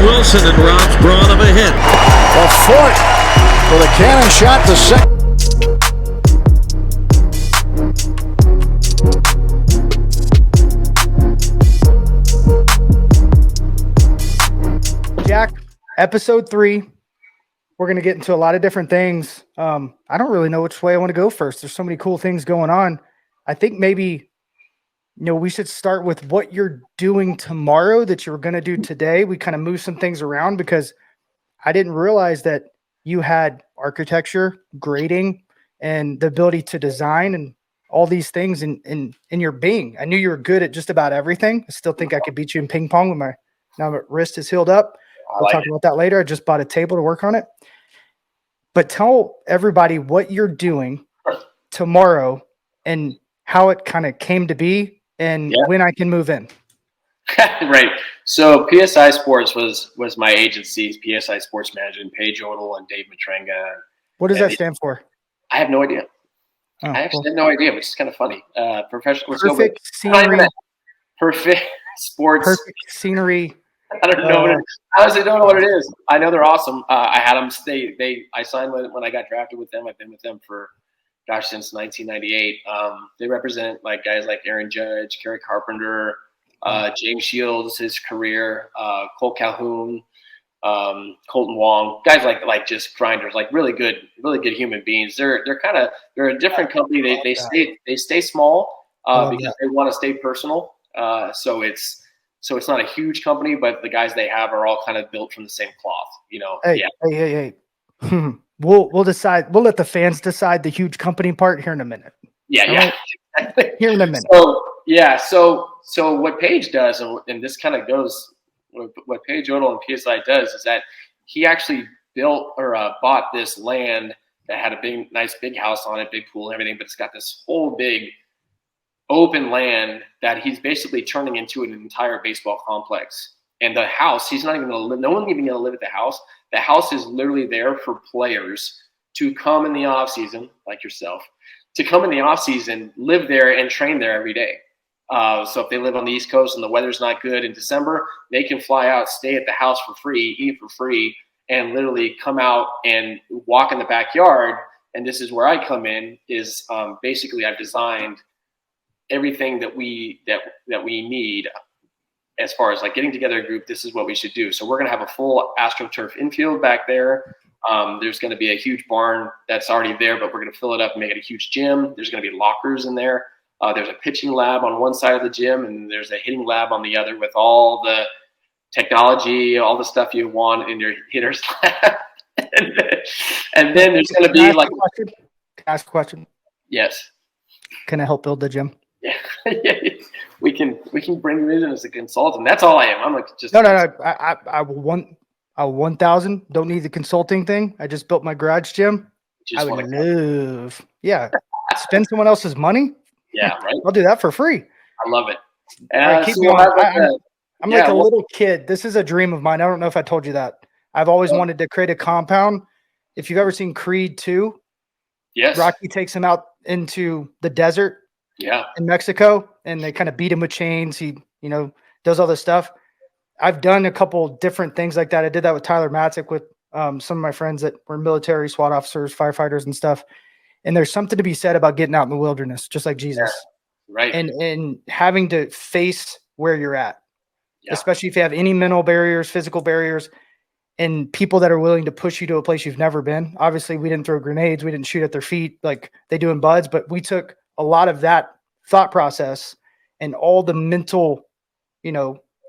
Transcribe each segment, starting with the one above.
Wilson and robs Braun of a hit. The Fort with a cannon shot to second. Jack, episode 3. We're going to get into a lot of different things. I don't really know which way I want to go first. There's so many cool things going on. I think maybe, we should start with what you're doing tomorrow that you were going to do today. We kind of move some things around because I didn't realize that you had architecture, grading, and the ability to design and all these things in your being. I knew you were good at just about everything. I still think I could beat you in ping pong when my wrist is healed up. We'll talk about that later. I just bought a table to work on it. But tell everybody what you're doing tomorrow and how it kind of came to be and when I can move in. Right. So PSI Sports was my agency, PSI Sports Management, Paige Odell and Dave Matrenga. What does that stand for? I have no idea. Oh, I actually had no idea, which is kind of funny. Professional. Perfect scenery. Perfect sports. Perfect scenery. I don't know what it is. I honestly don't know what it is. I know they're awesome. I had them stay. I signed when I got drafted with them. I've been with them for, since 1998. They represent guys like Aaron Judge, Kerry Carpenter, James Shields, his career, Cole Calhoun, Colton Wong, guys like just grinders, really good human beings. They're a different company. They stay small because they want to stay personal. So it's not a huge company, but the guys they have are all kind of built from the same cloth, Hey. We'll decide. We'll let the fans decide the huge company part here in a minute. Yeah. Right? Here in a minute. So what Paige does, and this kind of goes, what Paige Odell and PSI does is that he actually built or bought this land that had a nice big house on it, big pool and everything, but it's got this whole big open land that he's basically turning into an entire baseball complex. And the house, he's not even going to live. No one's even going to live at the house. The house is literally there for players to come in the off season, like yourself, to come in the off season, live there and train there every day. So if they live on the East Coast and the weather's not good in December, they can fly out, stay at the house for free, eat for free, and literally come out and walk in the backyard. And this is where I come in is basically I've designed everything that we need as far as getting together a group. This is what we should do. So we're going to have a full AstroTurf infield back there. There's going to be a huge barn that's already there, but we're going to fill it up and make it a huge gym. There's going to be lockers in there. There's a pitching lab on one side of the gym, and there's a hitting lab on the other with all the technology, all the stuff you want in your hitter's lab. and then there's going to be Can I ask a question? Yes. Can I help build the gym? Yeah. we can bring you in as a consultant. That's all I am. I'm just no. I want a 1,000. Don't need the consulting thing. I just built my garage gym. I would love. Yeah. Spend someone else's money. Yeah, right. I'll do that for free. I love it. Right, keep going. I'm like a little kid. This is a dream of mine. I don't know if I told you that. I've always wanted to create a compound. If you've ever seen Creed 2, yes, Rocky takes him out into the desert. Yeah, in Mexico, and they kind of beat him with chains. He, does all this stuff. I've done a couple different things like that. I did that with Tyler Matzik with some of my friends that were military, SWAT officers, firefighters, and stuff. And there's something to be said about getting out in the wilderness, just like Jesus, right? And having to face where you're at, especially if you have any mental barriers, physical barriers, and people that are willing to push you to a place you've never been. Obviously, we didn't throw grenades, we didn't shoot at their feet like they do in buds, but we took a lot of that thought process and all the mental,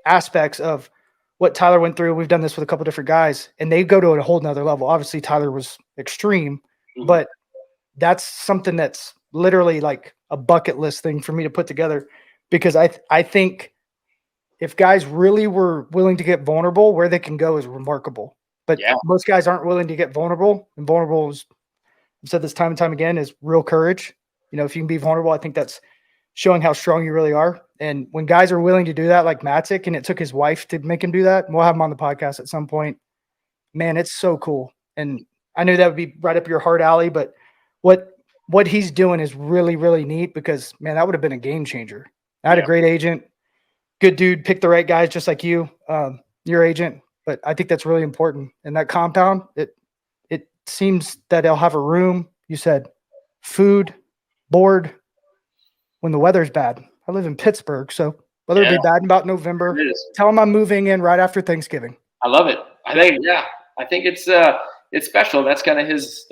aspects of what Tyler went through. We've done this with a couple different guys, and they go to a whole nother level. Obviously, Tyler was extreme, but that's something that's literally like a bucket list thing for me to put together, because I think if guys really were willing to get vulnerable, where they can go is remarkable. But most guys aren't willing to get vulnerable, and vulnerable is, I've said this time and time again, is real courage. If you can be vulnerable, I think that's showing how strong you really are. And when guys are willing to do that, like Matzik, and it took his wife to make him do that, and we'll have him on the podcast at some point, man, it's so cool. And I knew that would be right up your heart alley, but what he's doing is really, really neat, because, man, that would have been a game changer. I had a great agent, good dude, picked the right guys, just like you. Your agent but I think that's really important. And that compound, it seems that they'll have a room. You said food, board when the weather's bad. I live in Pittsburgh, so weather will be bad in about November. It is. Tell them I'm moving in right after Thanksgiving. I love it. I think it's special. That's kind of his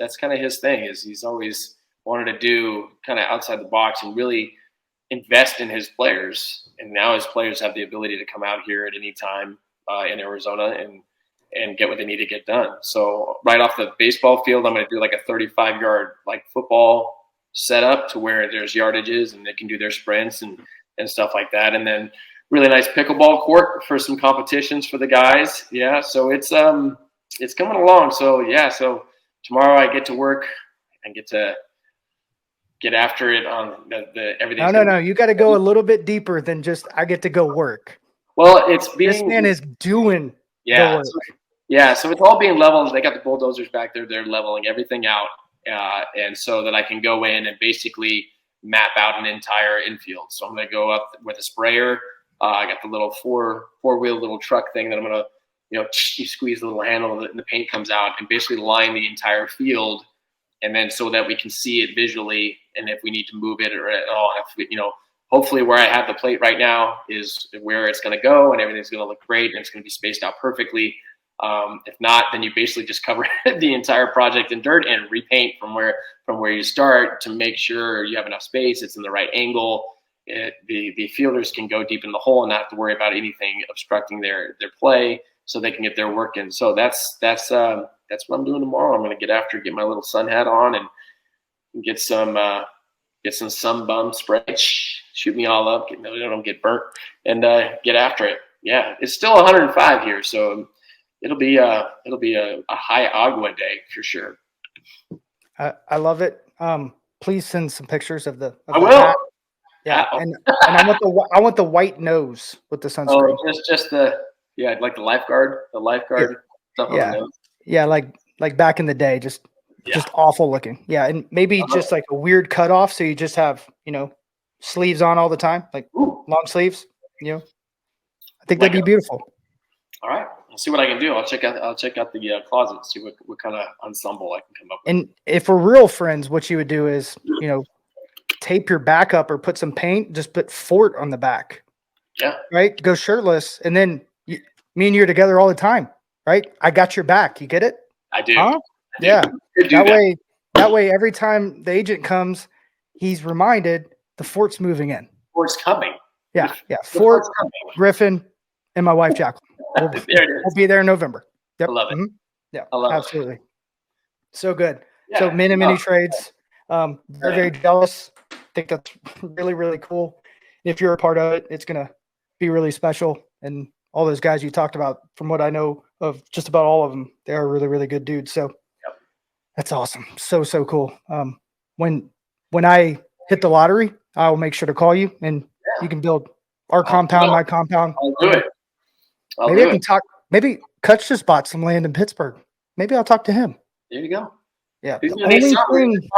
thing. Is he's always wanted to do kind of outside the box and really invest in his players. And now his players have the ability to come out here at any time in Arizona and get what they need to get done. So right off the baseball field, I'm going to do like a 35-yard like football setup to where there's yardages and they can do their sprints and stuff like that. And then really nice pickleball court for some competitions for the guys. Yeah. So it's coming along. So so tomorrow I get to work and get after it on the everything. No. You got to go a little bit deeper than just I get to go work. Well, this man is doing the work. So it's all being leveled. They got the bulldozers back there. They're leveling everything out. And so that I can go in and basically map out an entire infield. So I'm going to go up with a sprayer. I got the little four-wheel little truck thing that I'm going to, you squeeze the little handle and the paint comes out and basically line the entire field. And then so that we can see it visually. And if we need to move it or at all, hopefully where I have the plate right now is where it's going to go and everything's going to look great and it's going to be spaced out perfectly. If not, then you basically just cover the entire project in dirt and repaint from where you start to make sure you have enough space. It's in the right angle. The fielders can go deep in the hole and not have to worry about anything obstructing their play, so they can get their work in. So that's what I'm doing tomorrow. I'm going to get my little sun hat on and get some sunbum spray, shoot me all up, I don't get burnt, and get after it. Yeah, it's still 105 here, so. It'll be a high agua day for sure. I love it. Please send some pictures of the. I will. Hat. Yeah, and I want the white nose with the sunscreen. Oh, just like the lifeguard stuff on the nose. Yeah, like back in the day, just awful looking. Yeah, and maybe just like a weird cutoff, so you just have sleeves on all the time, like long sleeves. I think that'd be beautiful. All right. I'll see what I can do. I'll check out the closet, see what kind of ensemble I can come up with. And if we're real friends, what you would do is, tape your back up or put some paint, just put Fort on the back. Yeah. Right? Go shirtless. And then me and you are together all the time. Right? I got your back. You get it? I do. Huh? I do. Yeah. That way, every time the agent comes, he's reminded the Fort's moving in. Fort's coming. Yeah. Yeah. Fort, Griffin, and my wife, Jacqueline. We'll be there in November. Yep. I love it. Mm-hmm. Yeah, I love absolutely. It. So good. Yeah. So many trades. Very, very jealous. I think that's really, really cool. If you're a part of it, it's going to be really special. And all those guys you talked about, from what I know of just about all of them, they are really, really good dudes. So that's awesome. So cool. When I hit the lottery, I'll make sure to call you and you can build our compound, my compound. I'll do it. Maybe I can talk. Maybe Kutch just bought some land in Pittsburgh. Maybe I'll talk to him. There you go. Yeah. He's gonna need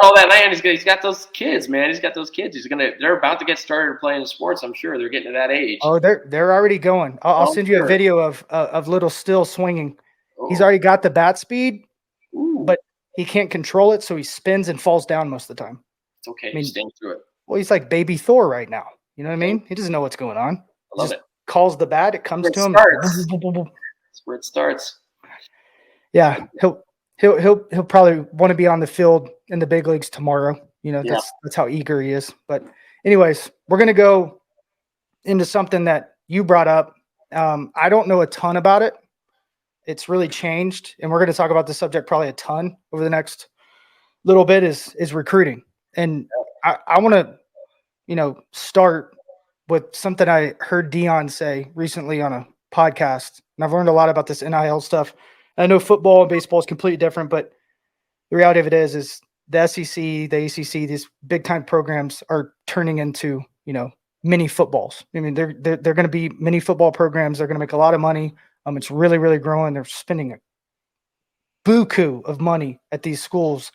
all that land. He's got those kids, man. He's got those kids. They're about to get started playing sports. I'm sure they're getting to that age. Oh, they're already going. I'll send you a video of little Still swinging. Oh. He's already got the bat speed, but he can't control it, so he spins and falls down most of the time. It's okay. I mean, staying through it. Well, he's like baby Thor right now. You know what I mean? He doesn't know what's going on. I love it. Calls the bat, it comes to him. That's where it starts. Yeah, he'll probably want to be on the field in the big leagues tomorrow. That's how eager he is. But anyways, we're gonna go into something that you brought up. I don't know a ton about it. It's really changed, and we're gonna talk about the subject probably a ton over the next little bit. Is recruiting, and I want to start with something I heard Dion say recently on a podcast, and I've learned a lot about this NIL stuff. I know football and baseball is completely different, but the reality of it is the SEC, the ACC, these big time programs are turning into, mini footballs. I mean, they're going to be mini football programs. They're going to make a lot of money. It's really, really growing. They're spending a buku of money at these schools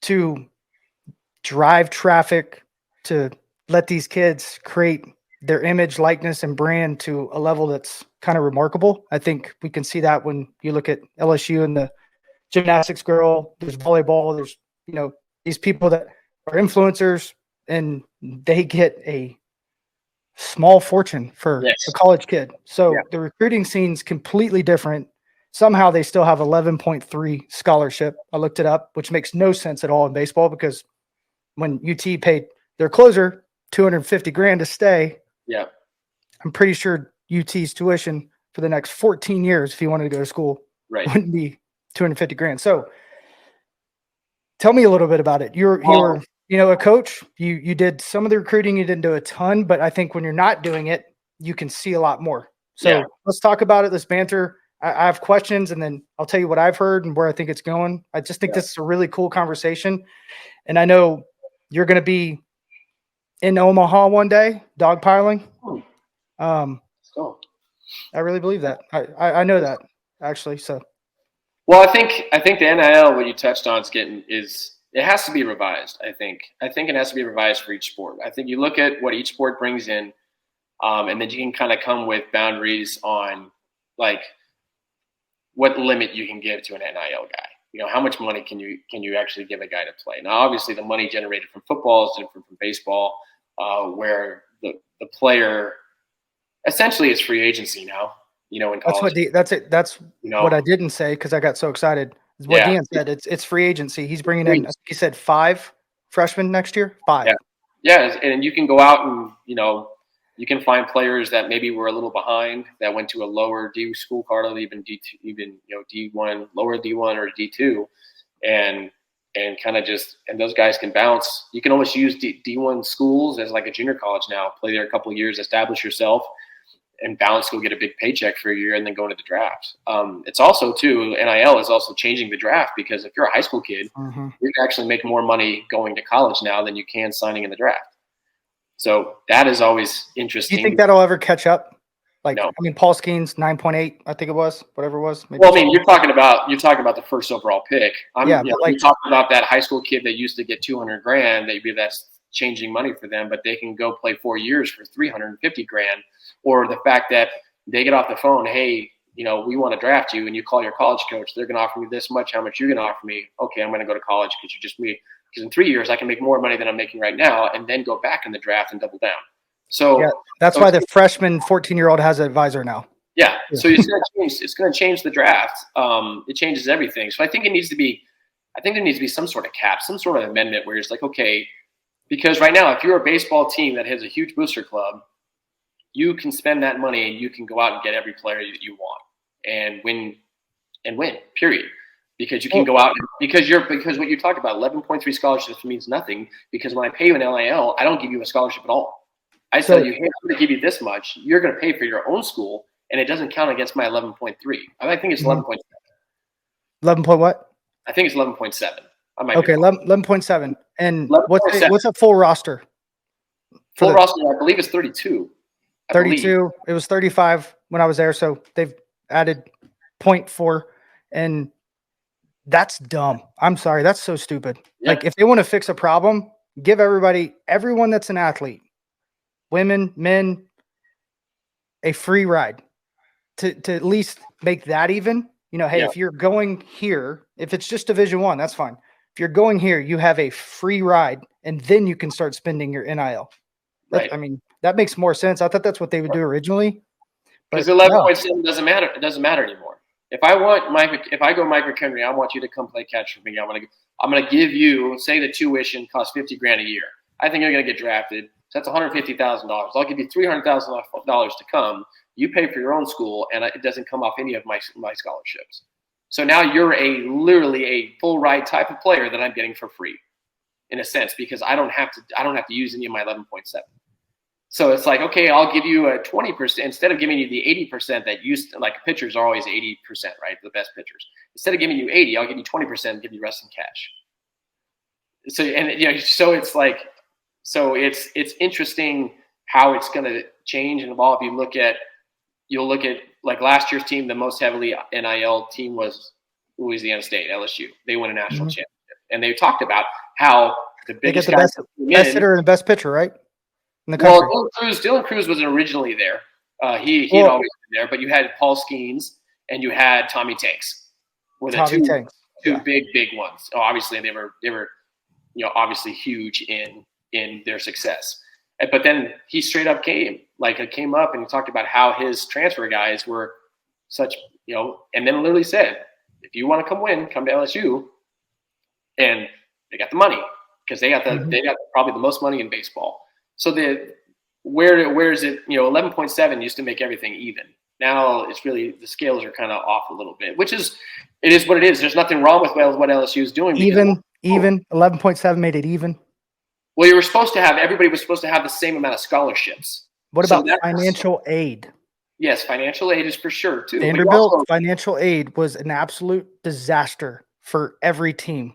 to drive traffic, to let these kids create their image, likeness, and brand to a level that's kind of remarkable. I think we can see that when you look at LSU and the gymnastics girl, there's volleyball, there's, these people that are influencers and they get a small fortune for a college kid. So the recruiting scene's completely different. Somehow they still have 11.3 scholarship. I looked it up, which makes no sense at all in baseball because when UT paid their closer $250,000 to stay, I'm pretty sure UT's tuition for the next 14 years, if you wanted to go to school, wouldn't be $250,000. So tell me a little bit about it. You're a coach. You did some of the recruiting. You didn't do a ton, but I think when you're not doing it, you can see a lot more. So let's talk about it. Let's banter. I have questions, and then I'll tell you what I've heard and where I think it's going. I just think this is a really cool conversation. And I know you're going to be in Omaha one day, dogpiling. I really believe that. I know that, actually. So, well, I think the NIL, what you touched on, it has to be revised. I think it has to be revised for each sport. I think you look at what each sport brings in, and then you can kind of come with boundaries on like what limit you can give to an NIL guy. How much money can you actually give a guy to play? Now, obviously, the money generated from football is different from baseball, where the player essentially is free agency now. In college. That's what I didn't say because I got so excited. Is what Dean said. It's free agency. He's bringing in. I think he said 5 freshmen next year. 5. Yeah, and you can go out and you can find players that maybe were a little behind that went to a lower D school card, or even D2, even D1, lower D1 or D2, and kind of and those guys can bounce. You can almost use D1 schools as like a junior college now. Play there a couple of years, establish yourself, and bounce, go get a big paycheck for a year, and then go into the draft. It's also too, NIL is also changing the draft because if you're a high school kid, you can actually make more money going to college now than you can signing in the draft. So that is always interesting. Do you think that'll ever catch up? No. I mean, Paul Skeen's 9.8, I think it was, whatever it was. Well, I mean, you're talking about the first overall pick. You're talking about that high school kid that used to get $200,000. Maybe that's changing money for them, but they can go play 4 years for $350,000. Or the fact that they get off the phone, hey, we want to draft you, and you call your college coach. They're going to offer me this much. How much you're going to offer me? Okay, I'm going to go to college because in 3 years I can make more money than I'm making right now, and then go back in the draft and double down. So that's why the freshman 14-year-old has an advisor now. Yeah. So it's going to change the draft. It changes everything. So I think there needs to be some sort of cap, some sort of amendment where it's like, okay, because right now if you're a baseball team that has a huge booster club, you can spend that money and you can go out and get every player that you want and win, period. Because you can go out because what you talked about, 11.3 scholarships means nothing, because when I pay you an NIL, I don't give you a scholarship at all. I tell you, hey, I'm going to give you this much. You're going to pay for your own school, and it doesn't count against my 11.3. I think it's 11.7. 11 point what? I think it's 11.7. Okay, 11.7. And what's a full roster? Full roster, I believe, is 32. 32. It was 35 when I was there, so they've added 0.4, and that's dumb. I'm sorry, that's so stupid. Yeah. Like, if they want to fix a problem, give everyone that's an athlete, women, men, a free ride to at least make that even. Hey, if you're going here, if it's just Division I, that's fine. If you're going here, you have a free ride, and then you can start spending your NIL. Right. I mean, that makes more sense. I thought that's what they would do originally. Because 11.7 doesn't matter. It doesn't matter anymore. If I go Mike McHenry, I want you to come play catch for me. I'm gonna give you, say the tuition costs $50,000 a year. I think you're gonna get drafted. So that's $150,000. I'll give you $300,000 to come. You pay for your own school, and it doesn't come off any of my scholarships. So now you're literally a full ride type of player that I'm getting for free, in a sense, because I don't have to use any of my 11.7. So it's like, okay, I'll give you a 20% instead of giving you the 80% that like pitchers are always 80%, right? The best pitchers. Instead of giving you 80, I'll give you 20% and give you the rest in cash. So it's like, it's interesting how it's going to change and evolve. You'll look at like last year's team, the most heavily NIL team was Louisiana State, LSU. They won a national championship, and they talked about how the biggest best hitter and the best pitcher, right? in the country. Well, Dylan Cruz wasn't originally there. He had always been there, but you had Paul Skeens and you had Tommy Tanks. Were the two big ones. Oh, obviously they were obviously huge in their success. But then he straight up came up and he talked about how his transfer guys were such, and then literally said, if you want to come to LSU, and they got the money because they got probably the most money in baseball. So where is it? 11.7 used to make everything even. Now it's really the scales are kind of off a little bit, it is what it is. There's nothing wrong with what LSU is doing. Even 11.7 made it even. Well, everybody was supposed to have the same amount of scholarships. What about financial aid? Yes, financial aid is for sure too. Vanderbilt financial aid was an absolute disaster for every team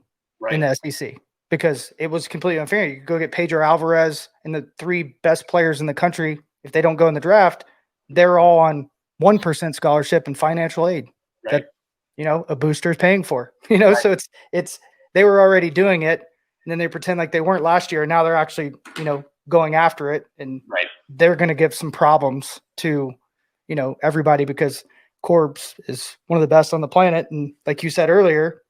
in the SEC because it was completely unfair. You could go get Pedro Alvarez and the 3 best players in the country. If they don't go in the draft, they're all on 1% scholarship and financial aid that a booster is paying for. So it's they were already doing it, and then they pretend like they weren't last year, and now they're actually going after it, and they're going to give some problems to everybody because Corbs is one of the best on the planet. And like you said earlier,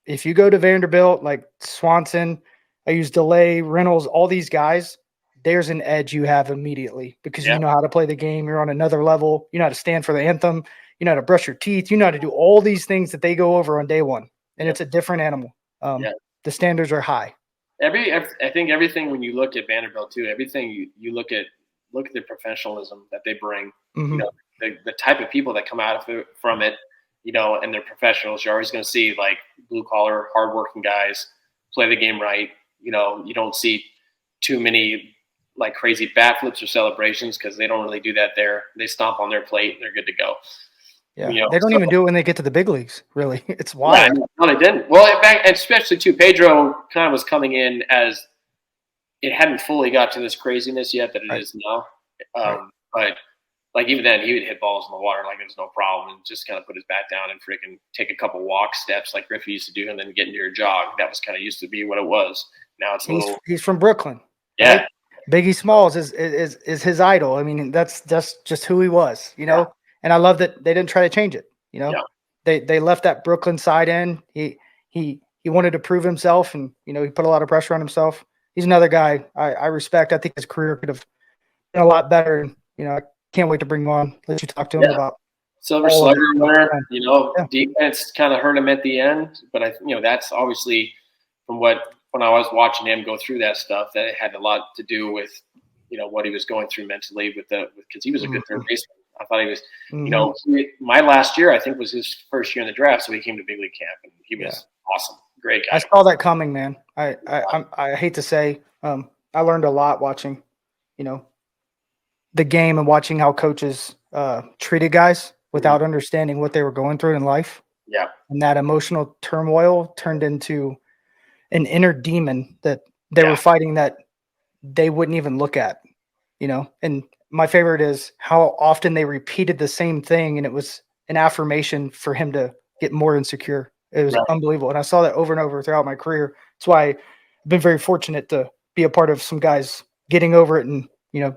if you go to Vanderbilt, like Swanson, I use DeLay, Reynolds, all these guys, there's an edge you have immediately because you know how to play the game. You're on another level. You know how to stand for the anthem. You know how to brush your teeth. You know how to do all these things that they go over on day one. And it's a different animal. The standards are high. I think everything, when you look at Vanderbilt too, everything you look at the professionalism that they bring, the type of people that come out from it, and they're professionals. You're always going to see like blue collar, hardworking guys play the game right. You don't see too many like crazy bat flips or celebrations because they don't really do that there. They stomp on their plate and they're good to go. Yeah, they don't even do it when they get to the big leagues. Really, it's wild. Yeah, no, they didn't. Well, especially too, Pedro kind of was coming in as it hadn't fully got to this craziness yet that it is now. But like even then, he would hit balls in the water like there's no problem and just kind of put his bat down and freaking take a couple walk steps like Griffey used to do, and then get into your jog. That was kind of used to be what it was. Now it's he's from Brooklyn. Yeah. Right? Biggie Smalls is his idol. I mean, that's just who he was, And I love that they didn't try to change it. They left that Brooklyn side in. He wanted to prove himself, and he put a lot of pressure on himself. He's another guy I respect. I think his career could have been a lot better. And I can't wait to bring him on. Let you talk to him about Silver Slugger winner. Defense kind of hurt him at the end, but that's obviously from when I was watching him go through that stuff, that it had a lot to do with what he was going through mentally because he was a good third baseman. I thought he was, my last year, I think, was his first year in the draft. So he came to big league camp and he was awesome. Great guy. I saw that coming, man. I hate to say, I learned a lot watching, the game and watching how coaches treated guys without understanding what they were going through in life. Yeah. And that emotional turmoil turned into an inner demon that they were fighting that they wouldn't even look at, and my favorite is how often they repeated the same thing, and it was an affirmation for him to get more insecure. It was unbelievable. And I saw that over and over throughout my career. That's why I've been very fortunate to be a part of some guys getting over it and,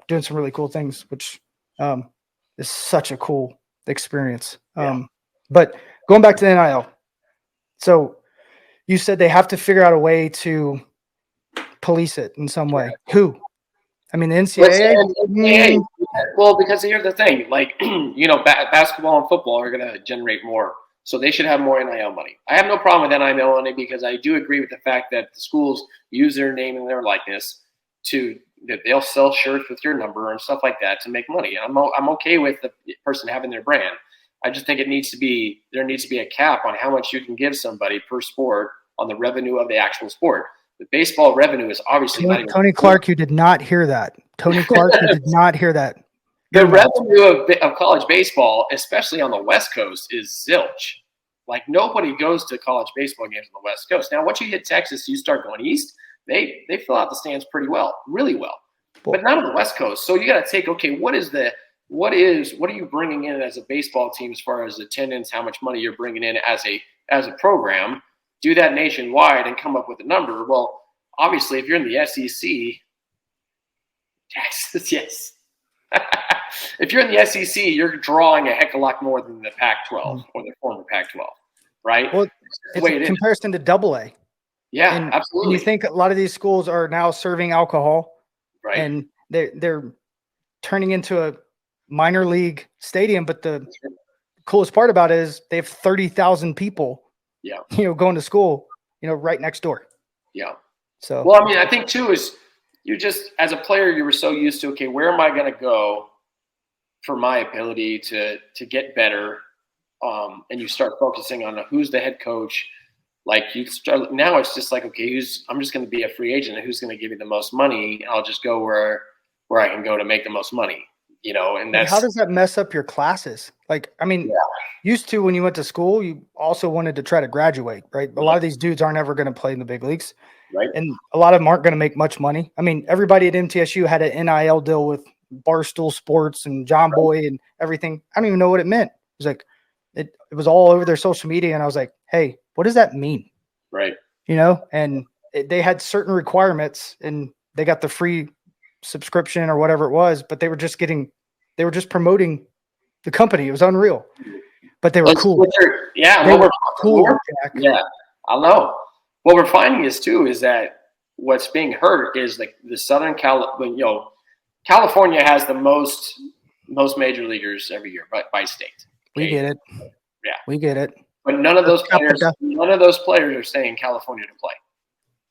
doing some really cool things, which is such a cool experience. But going back to the NIL. So you said they have to figure out a way to police it in some way. Who? I mean, the NCAA. Well, because here's the thing, like, basketball and football are going to generate more, so they should have more NIL money. I have no problem with NIL money because I do agree with the fact that the schools use their name and their likeness that they'll sell shirts with your number and stuff like that to make money. And I'm okay with the person having their brand. I just think there needs to be a cap on how much you can give somebody per sport on the revenue of the actual sport. The baseball revenue is obviously not even Tony Clark. You did not hear that. Tony Clark, you did not hear that. The revenue of college baseball, especially on the West Coast, is zilch. Like nobody goes to college baseball games on the West Coast. Now, once you hit Texas, you start going east. They fill out the stands pretty well, really well, but not on the West Coast. So you got to take, okay, what are you bringing in as a baseball team as far as attendance? How much money you're bringing in as a program? Do that nationwide and come up with a number. Well, obviously, if you're in the SEC, Texas, yes. If you're in the SEC, you're drawing a heck of a lot more than the Pac-12 or the former Pac-12, right? Well, The it's way a it is. comparison to Double A. Yeah, And absolutely. you think a lot of these schools are now serving alcohol, Right. and they're turning into a minor league stadium. But the coolest part about it is they have 30,000 people, Yeah. going to school, right next door. Yeah. So, well, I mean, I think too is you just as a player, you were so used to, okay, where am I going to go for my ability to get better? And you start focusing on who's the head coach. Like you start now, it's just like, okay, I'm just going to be a free agent, and who's going to give me the most money? I'll just go where I can go to make the most money, And that's how does that mess up your classes? Like, I mean, used to when you went to school, you also wanted to try to graduate, right? A lot of these dudes aren't ever going to play in the big leagues, right. And a lot of them aren't going to make much money. I mean, everybody at MTSU had an NIL deal with Barstool Sports and John Boy and everything. I don't even know what it meant. It was like, it was all over their social media. And I was like, hey, what does that mean? Right. And they had certain requirements, and they got the free subscription or whatever it was, but they were just promoting the company. It was unreal, but they were cool. Yeah. They were cool. Jack. Yeah. I know. What we're finding is that what's being hurt is like the Southern California has the most major leaguers every year by state. Okay? We get it. Yeah. We get it. But none of those players are staying in California to play.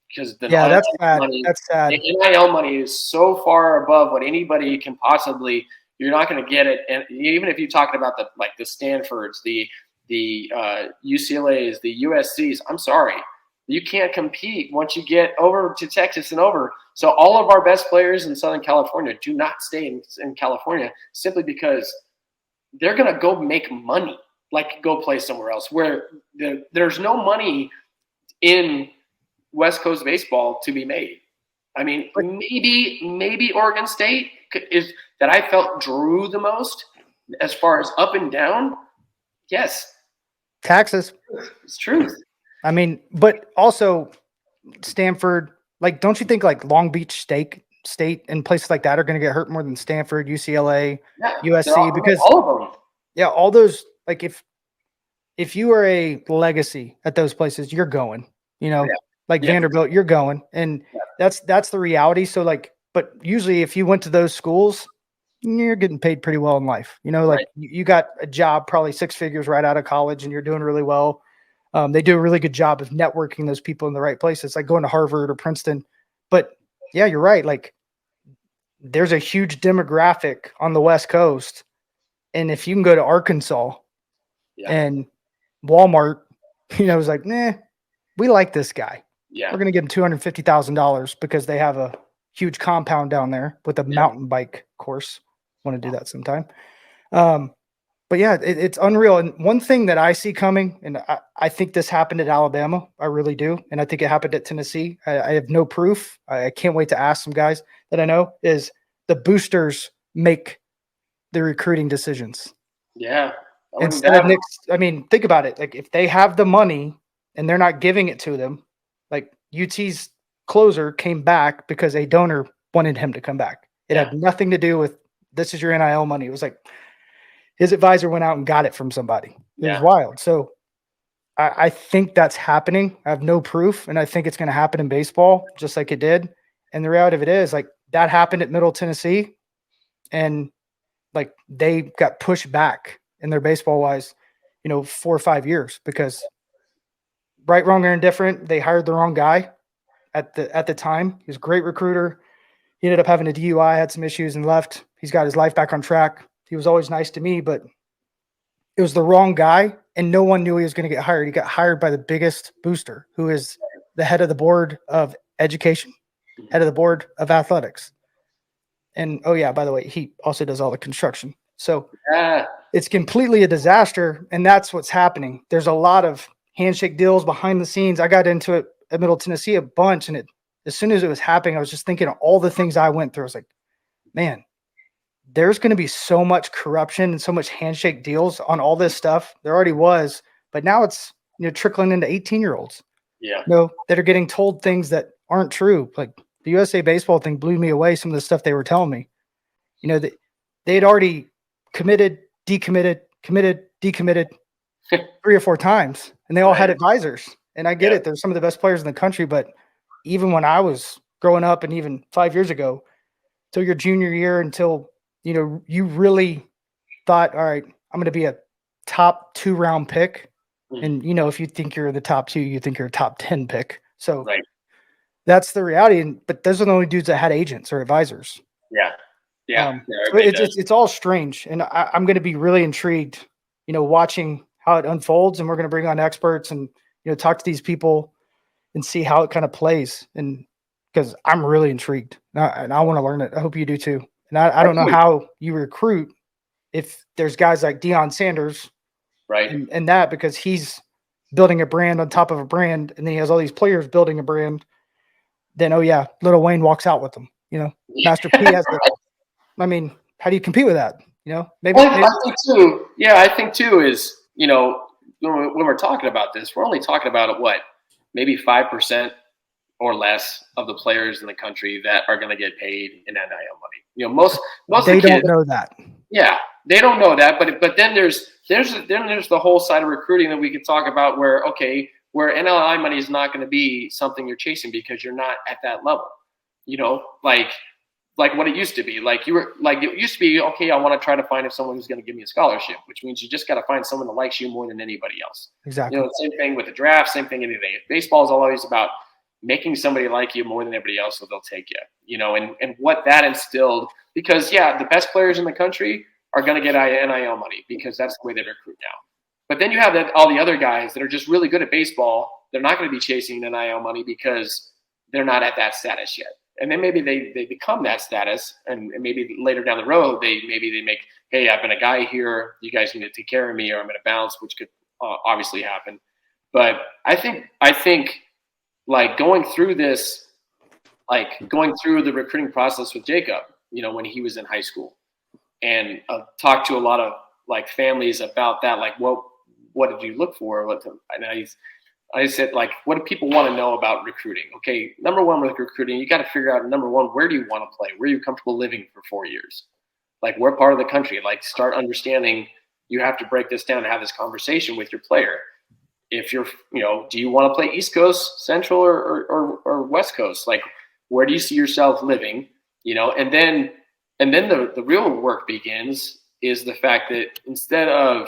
Because that's sad. That's sad. The NIL money is so far above what anybody can possibly. You're not going to get it, and even if you're talking about the Stanfords, the UCLA's, the USC's. I'm sorry, you can't compete once you get over to Texas and over. So all of our best players in Southern California do not stay in California simply because they're going to go make money, go play somewhere else where there's no money in West Coast baseball to be made. I mean, maybe Oregon State is that I felt drew the most as far as up and down. Yes. Taxes. It's truth. I mean, but also Stanford, don't you think Long Beach State and places like that are going to get hurt more than Stanford, UCLA, USC? Because all of them. Yeah, all those, if you are a legacy at those places, you're going, Vanderbilt, you're going. And that's the reality. So but usually if you went to those schools, you're getting paid pretty well in life. You got a job, probably 6 figures right out of college, and you're doing really well. They do a really good job of networking those people in the right places, like going to Harvard or Princeton. But yeah, you're right. There's a huge demographic on the West Coast. And if you can go to Arkansas and Walmart, is like, nah, we like this guy. Yeah. We're going to give him $250,000 because they have a huge compound down there with a mountain bike course. Want to do that sometime. But yeah, it's unreal. And one thing that I see coming, and I think this happened at Alabama. I really do. And I think it happened at Tennessee. I have no proof. I can't wait to ask some guys that I know, is the boosters make the recruiting decisions. Yeah. Instead of Nick's, think about it. If they have the money and they're not giving it to them, UT's closer came back because a donor wanted him to come back. It had nothing to do with, this is your NIL money. It was his advisor went out and got it from somebody. It was wild. So I think that's happening. I have no proof, and I think it's going to happen in baseball just like it did. And the reality of it is, that happened at Middle Tennessee, and they got pushed back in their baseball wise, 4 or 5 years, because right, wrong, or indifferent, they hired the wrong guy at the time. He was a great recruiter. He ended up having a DUI, had some issues, and left. He's got his life back on track. He was always nice to me, but it was the wrong guy, and no one knew he was going to get hired. He got hired by the biggest booster, who is the head of the board of education, head of the board of athletics. And, oh yeah, by the way, he also does all the construction. So it's completely a disaster, and that's what's happening. There's a lot of handshake deals behind the scenes. I got into it at Middle Tennessee a bunch, and as soon as it was happening, I was just thinking of all the things I went through. I was like, man, there's going to be so much corruption and so much handshake deals on all this stuff. There already was, but now it's trickling into 18-year-olds. Yeah. That are getting told things that aren't true. the USA baseball thing blew me away. Some of the stuff they were telling me, they had already committed, decommitted, committed, decommitted 3 or 4 times, and they all had advisors. And I get it. They're some of the best players in the country. But even when I was growing up and even 5 years ago, till your junior year, until, you really thought, all right, I'm going to be a top 2 round pick. And, if you think you're the top 2, you think you're a top 10 pick. So that's the reality. But those are the only dudes that had agents or advisors. Yeah. So it's all strange. And I'm going to be really intrigued, watching how it unfolds. And we're going to bring on experts and, talk to these people and see how it kind of plays. And because I'm really intrigued and I want to learn it. I hope you do too. And I don't know how you recruit if there's guys like Deion Sanders, right? And that, because he's building a brand on top of a brand, and then he has all these players building a brand. Then, Lil Wayne walks out with them. Master P has how do you compete with that? Maybe. I think too. Yeah, I think too is when we're talking about this, we're only talking about maybe 5% or less of the players in the country that are going to get paid in NIL money. Most they of the kids don't know that. Yeah, they don't know that. But then there's the whole side of recruiting that we could talk about where NIL money is not going to be something you're chasing because you're not at that level. Like what it used to be. It used to be, okay, I want to try to find someone who's going to give me a scholarship, which means you just got to find someone that likes you more than anybody else. Exactly. Same thing with the draft, same thing anything. Baseball is always about making somebody like you more than everybody else so they'll take you. And what that instilled, because the best players in the country are going to get NIL money because that's the way they recruit now. But then you have all the other guys that are just really good at baseball. They're not going to be chasing NIL money because they're not at that status yet. And then maybe they become that status, and maybe later down the road, they make, hey, I've been a guy here. You guys need to take care of me, or I'm going to bounce, which could obviously happen. But I think going through this, going through the recruiting process with Jacob, when he was in high school, and talked to a lot of families about that, what did you look for? I said, what do people want to know about recruiting? Okay, number one with recruiting, you got to figure out, number one, where do you want to play? Where are you comfortable living for 4 years? Where part of the country? Start understanding. You have to break this down and have this conversation with your player. If you're, do you want to play East Coast, Central, or West Coast? Where do you see yourself living? And then the real work begins is the fact that instead of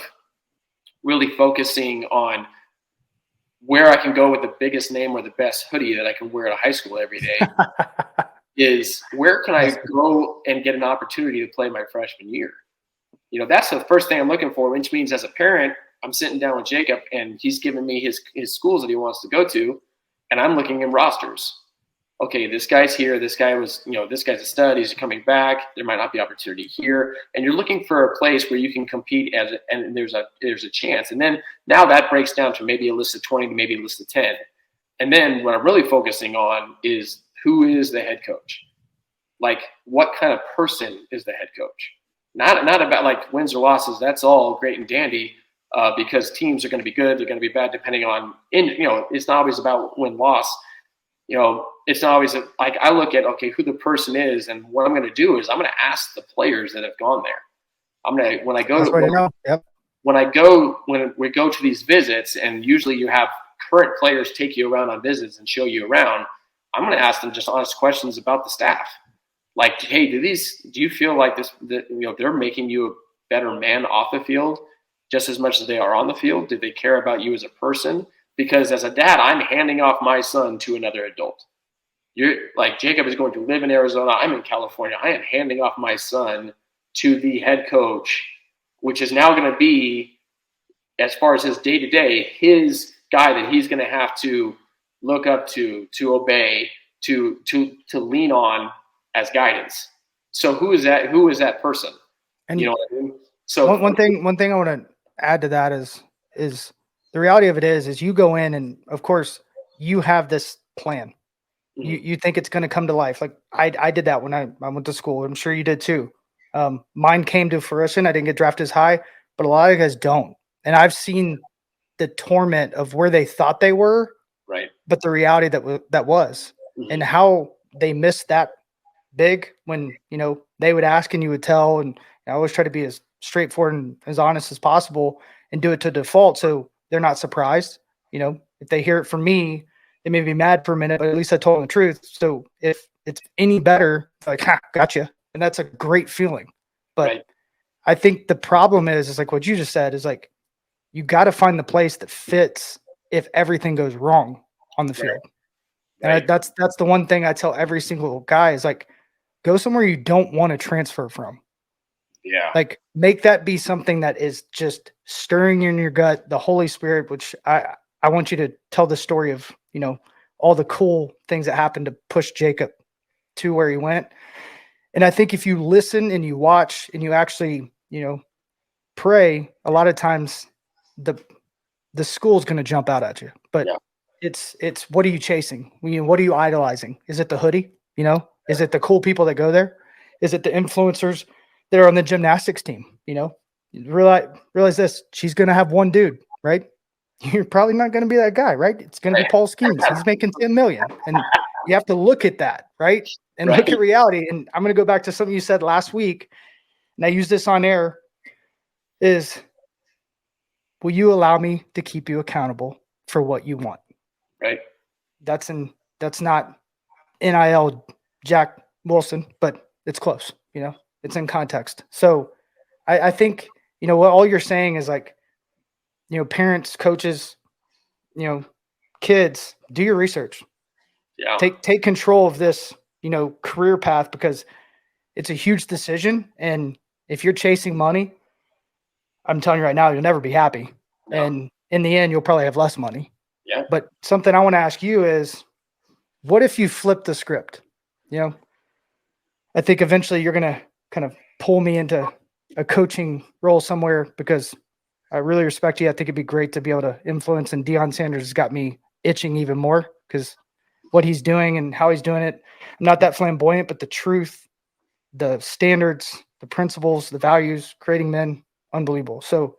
really focusing on where I can go with the biggest name or the best hoodie that I can wear at a high school every day, is where can I go and get an opportunity to play my freshman year? That's the first thing I'm looking for, which means as a parent, I'm sitting down with Jacob and he's giving me his schools that he wants to go to, and I'm looking in rosters. Okay, this guy's here. This guy was, this guy's a stud. He's coming back. There might not be opportunity here. And you're looking for a place where you can compete and there's a chance. And then now that breaks down to maybe a list of 20 to maybe a list of 10. And then what I'm really focusing on is who is the head coach? What kind of person is the head coach? Not about wins or losses. That's all great and dandy because teams are going to be good. They're going to be bad depending on, it's not always about win-loss. It's not always I look at, okay, who the person is, and what I'm going to do is I'm going to ask the players that have gone there. When we go to these visits, and usually you have current players take you around on visits and show you around, I'm going to ask them just honest questions about the staff. Hey, do you feel like they're making you a better man off the field just as much as they are on the field? Do they care about you as a person? Because as a dad, I'm handing off my son to another adult. Jacob is going to live in Arizona. I'm in California. I am handing off my son to the head coach, which is now going to be, as far as his day-to-day, his guy that he's going to have to look up to obey, to lean on as guidance. So who is that? Who is that person? And you know what I mean? So one thing I want to add to that is the reality of it is you go in and of course you have this plan. Mm-hmm. You think it's going to come to life. I did that when I went to school. I'm sure you did too. Mine came to fruition. I didn't get drafted as high, but a lot of guys don't. And I've seen the torment of where they thought they were, right? But the reality that was, mm-hmm. and how they missed that big when, they would ask and you would tell. And I always try to be as straightforward and as honest as possible and do it to default. So they're not surprised. If they hear it from me, they may be mad for a minute, but at least I told them the truth. So if it's any better, it's like, gotcha. And that's a great feeling. But Right. I think the problem is like what you just said is like, you got to find the place that fits if everything goes wrong on the field. Right. And that's the one thing I tell every single guy is like, go somewhere you don't want to transfer from. Yeah. Like make that be something that is just stirring in your gut, the Holy Spirit, which I want you to tell the story of, all the cool things that happened to push Jacob to where he went. And I think if you listen and you watch and you actually, pray, a lot of times the school's going to jump out at you, but it's what are you chasing? What are you idolizing? Is it the hoodie? Is it the cool people that go there? Is it the influencers that are on the gymnastics team? Realize this, she's going to have one dude, right? You're probably not going to be that guy, right? It's going to be Paul Skeens. He's making 10 million. And you have to look at that, right? And look at reality. And I'm going to go back to something you said last week, and I use this on air, is will you allow me to keep you accountable for what you want? Right. That's not NIL Jack Wilson, but it's close, it's in context. So I think, what all you're saying is like, parents, coaches, kids, do your research. Yeah. Take control of this, career path, because it's a huge decision. And if you're chasing money, I'm telling you right now, you'll never be happy. No. And in the end, you'll probably have less money. Yeah. But something I want to ask you is, what if you flip the script? I think eventually you're going to kind of pull me into a coaching role somewhere, because I really respect you. I think it'd be great to be able to influence, and Deion Sanders has got me itching even more, because what he's doing and how he's doing it, I'm not that flamboyant, but the truth, the standards, the principles, the values, creating men, unbelievable. So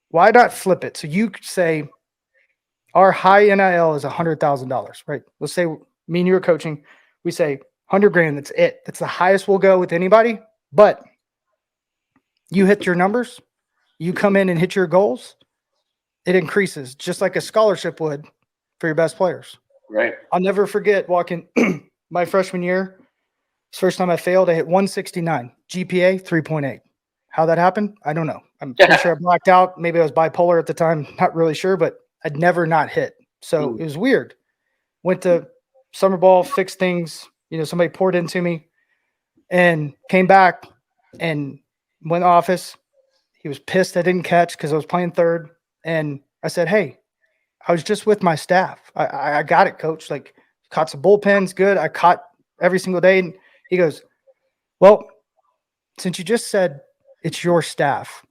why not flip it? So you could say our high NIL is $100,000, right? Let's say me and you are coaching. We say 100 grand. That's it. That's the highest we'll go with anybody. But you hit your numbers, you come in and hit your goals, it increases just like a scholarship would for your best players. Right. I'll never forget walking my freshman year. First time I failed, I hit 169, GPA 3.8. How that happened, I don't know. I'm pretty sure I blacked out. Maybe I was bipolar at the time. Not really sure, but I'd never not hit. So it was weird. Went to summer ball, fixed things. Somebody poured into me, and came back and went to office. He was pissed I didn't catch because I was playing third. And I said, hey, I was just with my staff. I got it, coach. Like, caught some bullpens, good. I caught every single day. And he goes, well, since you just said it's your staff,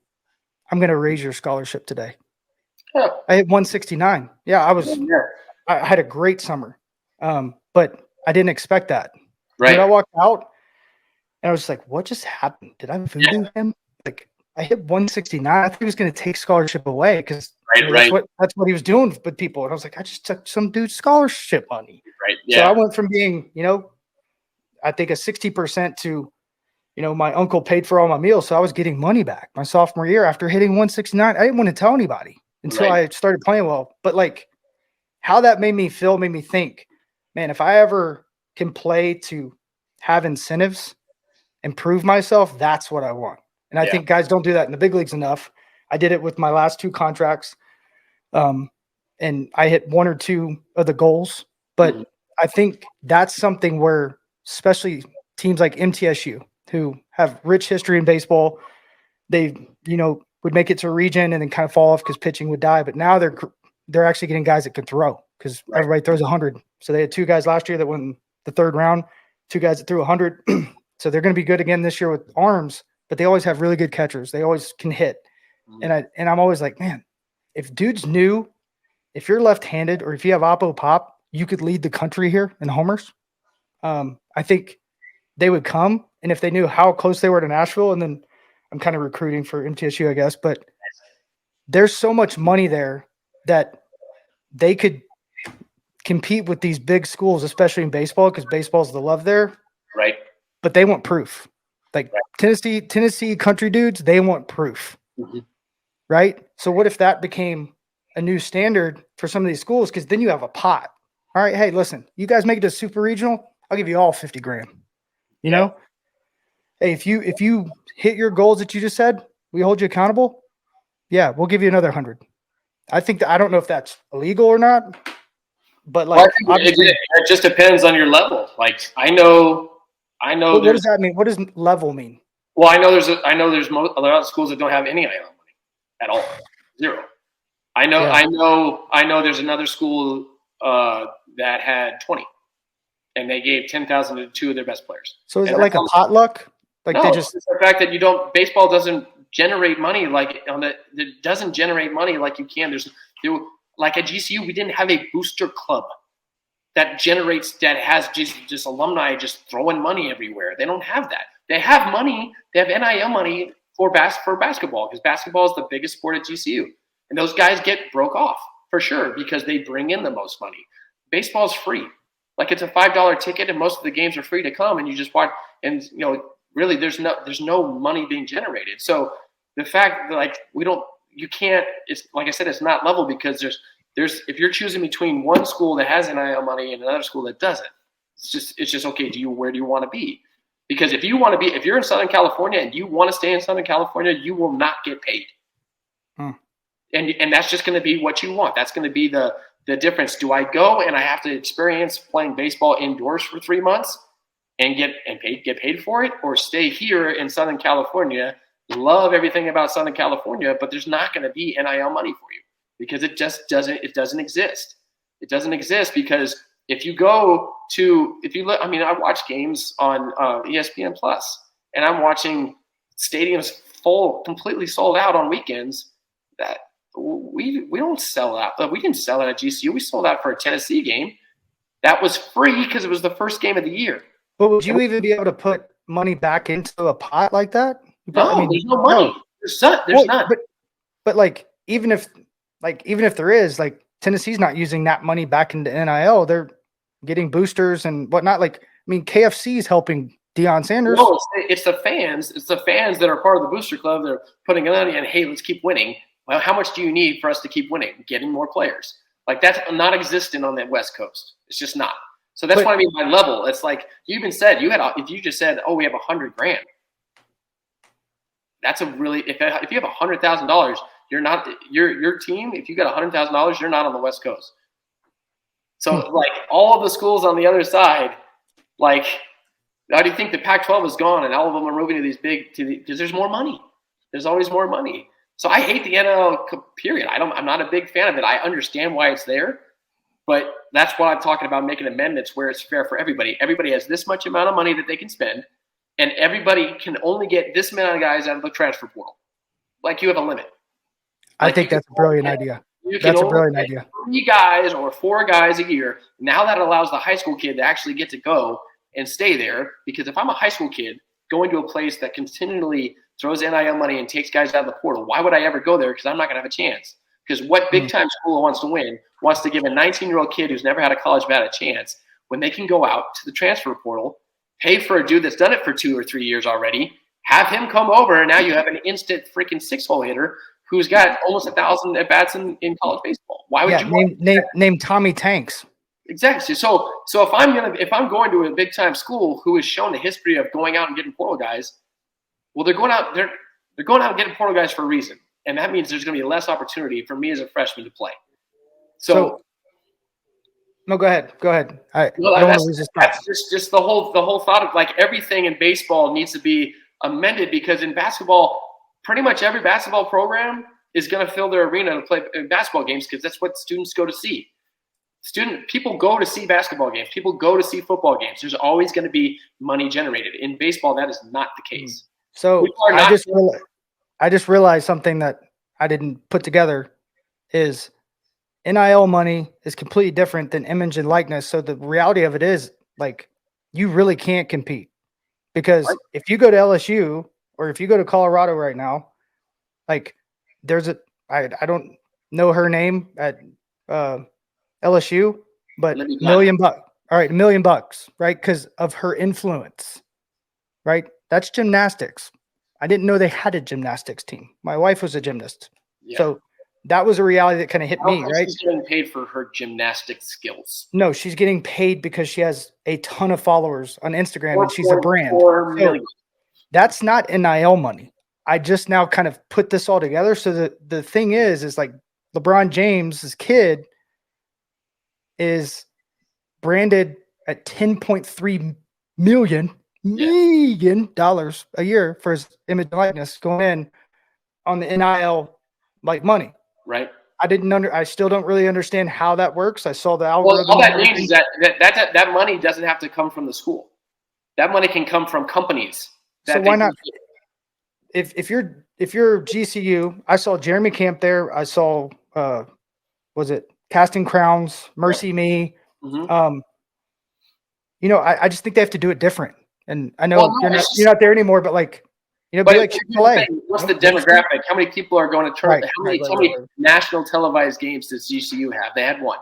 I'm going to raise your scholarship today. Huh. I hit 169. Yeah, I had a great summer. But I didn't expect that. Right. When I walked out, and I was like, what just happened? Did I voodoo him? Like, I hit 169. I thought he was going to take scholarship away, because that's what he was doing with people. And I was like, I just took some dude's scholarship money. Right. Yeah. So I went from being, I think a 60% to, my uncle paid for all my meals. So I was getting money back my sophomore year after hitting 169. I didn't want to tell anybody until I started playing well. But like, how that made me feel made me think, man, if I ever can play to have incentives and prove myself, that's what I want. And I think guys don't do that in the big leagues enough. I did it with my last 2 contracts. And I hit 1 or 2 of the goals. But I think that's something where, especially teams like MTSU, who have rich history in baseball, they, would make it to a region and then kind of fall off because pitching would die. But now they're actually getting guys that can throw, because everybody throws 100. So they had 2 guys last year that went in the 3rd round, 2 guys that threw 100. So they're going to be good again this year with arms, but they always have really good catchers. They always can hit. And I'm always like, man, if dudes knew, if you're left-handed or if you have oppo pop, you could lead the country here in homers. I think they would come. And if they knew how close they were to Nashville, and then I'm kind of recruiting for MTSU, I guess, but there's so much money there that they could compete with these big schools, especially in baseball, because baseball's the love there. Right. But they want proof. Like Tennessee country dudes, they want proof. Mm-hmm. Right? So what if that became a new standard for some of these schools? Because then you have a pot. All right, hey, listen, you guys make it to super regional, I'll give you all 50 grand. You know? Hey, if you hit your goals that you just said, we hold you accountable. Yeah, we'll give you another 100. I think I don't know if that's illegal or not, but like it just depends on your level. Like I know. What does that mean? What does level mean? Well, I know there's a lot of schools that don't have any NIL money at all, 0. I know there's another school that had 20, and they gave 10,000 to 2 of their best players. So is it like a potluck? Like no, they just it's the fact that baseball doesn't generate money it doesn't generate money like you can. Like at GCU, we didn't have a booster club that has just alumni just throwing money everywhere. They don't have that. They have money. They have NIL money for basketball because basketball is the biggest sport at GCU, and those guys get broke off for sure because they bring in the most money. Baseball's free. Like it's a $5 ticket, and most of the games are free to come, and you just watch. And really, there's no money being generated. So the fact that you can't. It's like I said, it's not level because there's if you're choosing between one school that has NIL money and another school that doesn't, it's just okay. Where do you want to be? Because if you're in Southern California and you want to stay in Southern California, you will not get paid. And that's just going to be what you want. That's going to be the difference. Do I go and I have to experience playing baseball indoors for 3 months and get paid for it, or stay here in Southern California, love everything about Southern California, but there's not going to be NIL money for you because it just doesn't exist. It doesn't exist because if you look, I watch games on ESPN Plus, and I'm watching stadiums completely sold out on weekends. That we don't sell out. We didn't sell out at GCU. We sold out for a Tennessee game. That was free because it was the first game of the year. But would you even be able to put money back into a pot like that? There's no money. There's not. But even if there is, like Tennessee's not using that money back into NIL. They're getting boosters and whatnot. KFC is helping Deion Sanders. No, it's the fans. It's the fans that are part of the booster club. They're putting money in. Hey, let's keep winning. Well, how much do you need for us to keep winning? Getting more players. Like that's not existent on the West Coast. It's just not. So that's what I mean by level. It's like you even said if you just said, oh, we have $100 grand. That's a really if you have $100,000, you're not your team. If you got $100,000, you're not on the West Coast. So like all of the schools on the other side, like how do you think the Pac-12 is gone and all of them are moving to these because there's more money. There's always more money. So I hate the NIL period. I'm not a big fan of it. I understand why it's there, but that's why I'm talking about making amendments where it's fair for everybody. Everybody has this much amount of money that they can spend, and everybody can only get this amount of guys out of the transfer portal. Like you have a limit. I think that's a brilliant idea. That's a brilliant idea. 3 guys or 4 guys a year. Now that allows the high school kid to actually get to go and stay there. Because if I'm a high school kid going to a place that continually throws NIL money and takes guys out of the portal, why would I ever go there? Because I'm not going to have a chance. Because what big-time school wants to win wants to give a 19-year-old kid who's never had a college bat a chance when they can go out to the transfer portal, pay for a dude that's done it for 2 or 3 years already, have him come over, and now you have an instant freaking 6-hole hitter who's got almost 1,000 at-bats in college baseball. Why would you name Tommy Tanks? Exactly. So if I'm going to a big-time school who has shown a history of going out and getting portal guys, well, they're going out and getting portal guys for a reason. And that means there's going to be less opportunity for me as a freshman to play. So no, go ahead. I don't want to lose this thought. That's just the whole thought of like everything in baseball needs to be amended because in basketball, pretty much every basketball program is going to fill their arena to play basketball games because that's what students go to see. People go to see basketball games. People go to see football games. There's always going to be money generated. In baseball, that is not the case. So I just realized something that I didn't put together is NIL money is completely different than image and likeness. So the reality of it is like you really can't compete because if you go to LSU or if you go to Colorado right now, like I don't know her name at LSU, but Let me $1,000,000. All right, $1,000,000, right? Because of her influence, right? That's gymnastics. I didn't know they had a gymnastics team. My wife was a gymnast. Yeah. So that was a reality that kind of hit me, right? She's getting paid for her gymnastic skills. No, she's getting paid because she has a ton of followers on Instagram and she's a brand. 4 million. That's not NIL money. I just now kind of put this all together. So the thing is like LeBron James's kid is branded at $10.3 million a year for his image and likeness going in on the NIL like money. Right. I still don't really understand how that works. I saw the algorithm. Well, all that means is that money doesn't have to come from the school. That money can come from companies. So why not? If you're GCU, I saw Jeremy Camp there. I saw was it Casting Crowns, Mercy Me. Mm-hmm. I just think they have to do it different. And I know you're not there anymore, but like, be like Chick-fil-A. What's the demographic? How many people are going to tournament? Right, How many national televised games does GCU have? They had one,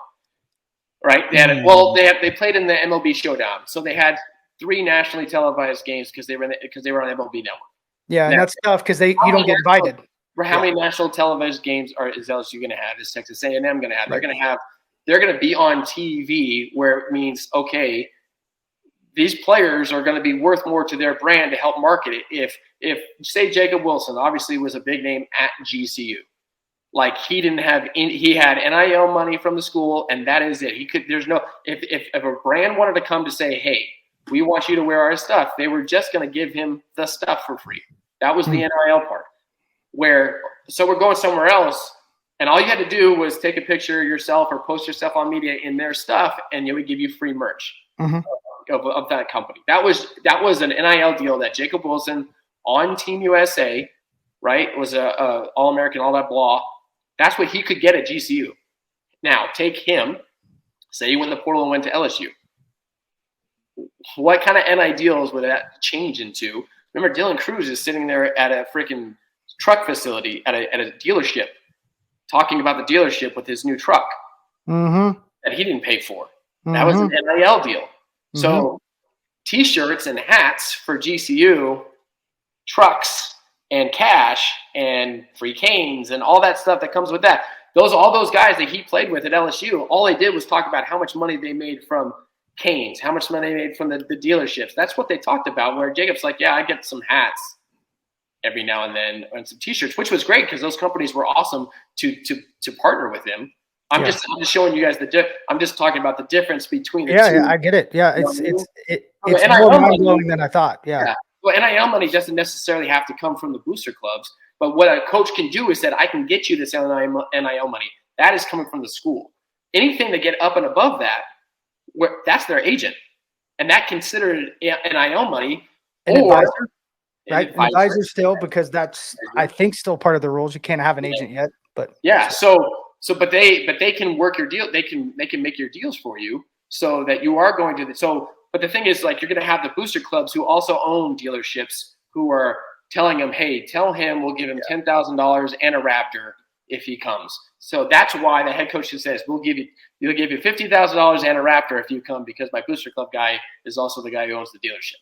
right? They had they played in the MLB Showdown, so they had 3 nationally televised games because they were on MLB Network. Yeah, and that's tough because you don't get invited. How many national televised games is LSU going to have? Is Texas A&M going to have? They're going to be on TV, where it means these players are going to be worth more to their brand to help market it. If say Jacob Wilson obviously was a big name at GCU, like he had NIL money from the school and that is it. If a brand wanted to come to say, hey, we want you to wear our stuff, they were just going to give him the stuff for free. That was the NIL part. So we're going somewhere else, and all you had to do was take a picture of yourself or post yourself on media in their stuff, and they would give you free merch. Mm-hmm. Of that company. That was an NIL deal that Jacob Wilson on Team USA, right, was a All-American, all that blah. That's what he could get at GCU. Now, take him, say he went in the portal and went to LSU. What kind of NIL deals would that change into? Remember, Dylan Cruz is sitting there at a freaking truck facility at a dealership, talking about the dealership with his new truck that he didn't pay for. That was an NIL deal. So T-shirts and hats for GCU, trucks and cash and free canes and all that stuff that comes with that. All those guys that he played with at LSU, all they did was talk about how much money they made from canes, how much money they made from the dealerships. That's what they talked about, where Jacob's like, yeah, I get some hats every now and then and some T-shirts, which was great because those companies were awesome to partner with him. I'm just showing you guys I'm just talking about the difference between the two. Yeah, I get it. Yeah, it's more mind-blowing than I thought. Yeah. Well, NIL money doesn't necessarily have to come from the booster clubs, but what a coach can do is that I can get you this NIL money. That is coming from the school. Anything that get up and above that, that's their agent, and that considered NIL money. An advisor, right? An advisor still, because that's I think still part of the rules. You can't have an agent yet, but yeah. But they can work your deal. They can make your deals for you so that you are going to But the thing is, like, you're going to have the booster clubs who also own dealerships who are telling them, hey, tell him we'll give him $10,000 and a Raptor if he comes. So that's why the head coach says we'll give you $50,000 and a Raptor if you come, because my booster club guy is also the guy who owns the dealership.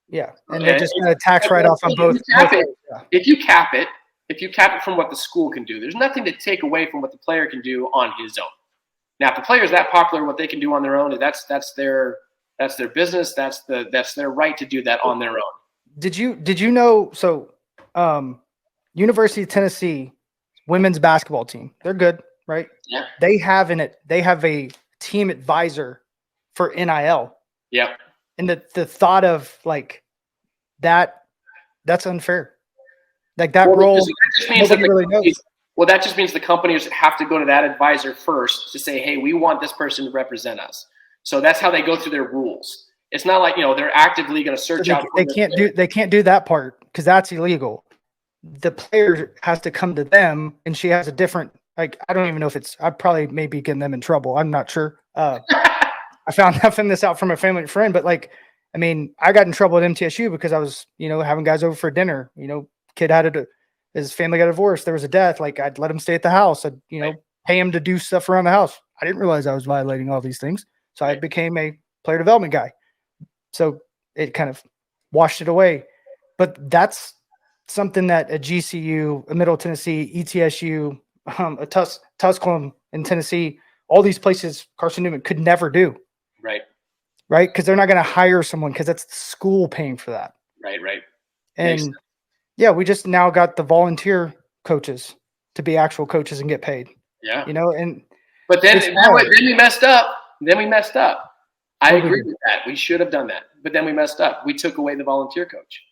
Yeah, and they're just going to tax right off on both. If you cap it from what the school can do, there's nothing to take away from what the player can do on his own. Now, if the player is that popular, what they can do on their own, that's their business. That's their right to do that on their own. Did you know? So, University of Tennessee women's basketball team, they're good, right? Yeah. They have a team advisor for NIL. Yeah. And the thought of like that's unfair. Like that role, nobody really knows. Well, that just means the companies have to go to that advisor first to say, hey, we want this person to represent us. So that's how they go through their rules. It's not like, they're actively going to search out. They can't do that part because that's illegal. The player has to come to them, and she has a different, like, I don't even know if I probably may be getting them in trouble. I'm not sure. I found this out from a family friend, but like, I mean, I got in trouble at MTSU because I was, having guys over for dinner, kid his family got divorced. There was a death. Like, I'd let him stay at the house. I'd, pay him to do stuff around the house. I didn't realize I was violating all these things. So I became a player development guy. So it kind of washed it away. But that's something that a GCU, a Middle Tennessee, ETSU, a Tusculum in Tennessee, all these places, Carson Newman could never do. Right. Right. Because they're not going to hire someone because that's the school paying for that. Right. And yeah, we just now got the volunteer coaches to be actual coaches and get paid. Yeah. But then we messed up. I agree with that. We should have done that. But then we messed up. We took away the volunteer coach.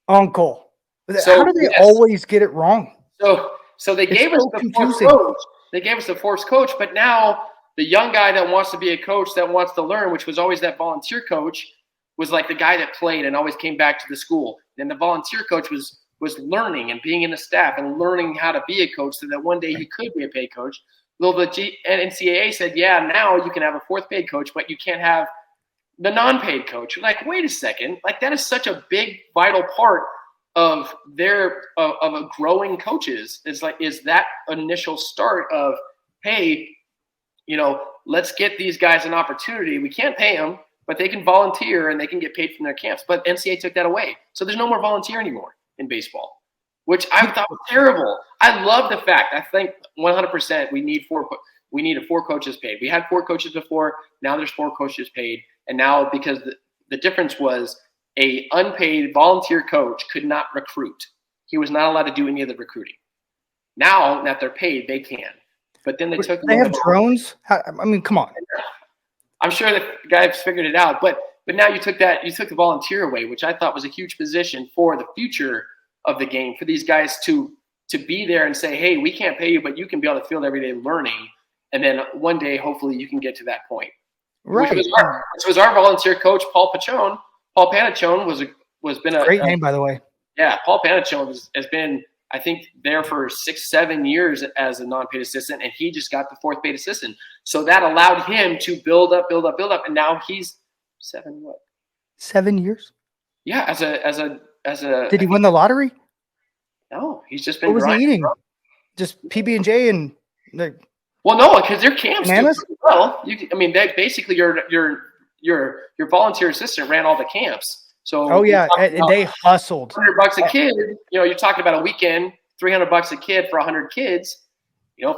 Uncle. How do they always get it wrong? So they gave us the forced coach. They gave us the forced coach, but now the young guy that wants to be a coach, that wants to learn, which was always that volunteer coach, was like the guy that played and always came back to the school. And the volunteer coach was learning and being in the staff and learning how to be a coach so that one day he could be a paid coach. Well, the NCAA said, yeah, now you can have a fourth paid coach, but you can't have the non-paid coach. You're like, wait a second. Like, that is such a big, vital part of a growing coaches. Is that initial start of, hey, let's get these guys an opportunity. We can't pay them, but they can volunteer and they can get paid from their camps. But NCAA took that away. So there's no more volunteer anymore in baseball, which I thought was terrible. I love the fact. I think 100% we need four coaches paid. We had 4 coaches before. Now there's 4 coaches paid. And now, because the difference was, a unpaid volunteer coach could not recruit. He was not allowed to do any of the recruiting. Now that they're paid, they can. But then they have drones. I mean, come on. I'm sure the guys figured it out. But now you took the volunteer away, which I thought was a huge position for the future of the game, for these guys to be there and say, hey, we can't pay you, but you can be on the field every day learning. And then one day, hopefully, you can get to that point. Right. Which was our volunteer coach, Paul Pachone. Paul Panachone was been a great name, by the way. Yeah, Paul Panachone has been, I think, there for 6-7 years as a non-paid assistant, and he just got the 4th paid assistant. So that allowed him to build up, and now he's 7 years? Yeah, as a. Did he win the lottery? No, he's just been. What was he eating? Just PB&J and the. Well, no, because their camps do bananas? pretty well. They basically your volunteer assistant ran all the camps. So and they hustled. $100 a kid. You're talking about a weekend, $300 a kid for 100 kids.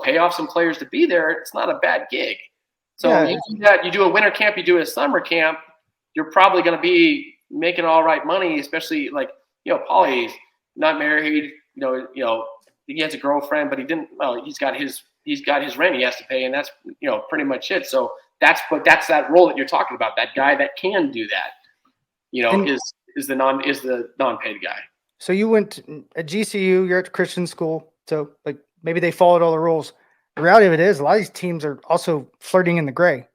Pay off some players to be there. It's not a bad gig. So you do that. You do a winter camp. You do a summer camp. You're probably going to be making all right money, especially Paulie's not married. He has a girlfriend, but he didn't. Well, he's got his rent he has to pay, and that's pretty much it. So that's that role that you're talking about. That guy that can do that, is the non-paid guy. So you went at GCU. You're at Christian school, so maybe they followed all the rules. The reality of it is, a lot of these teams are also flirting in the gray.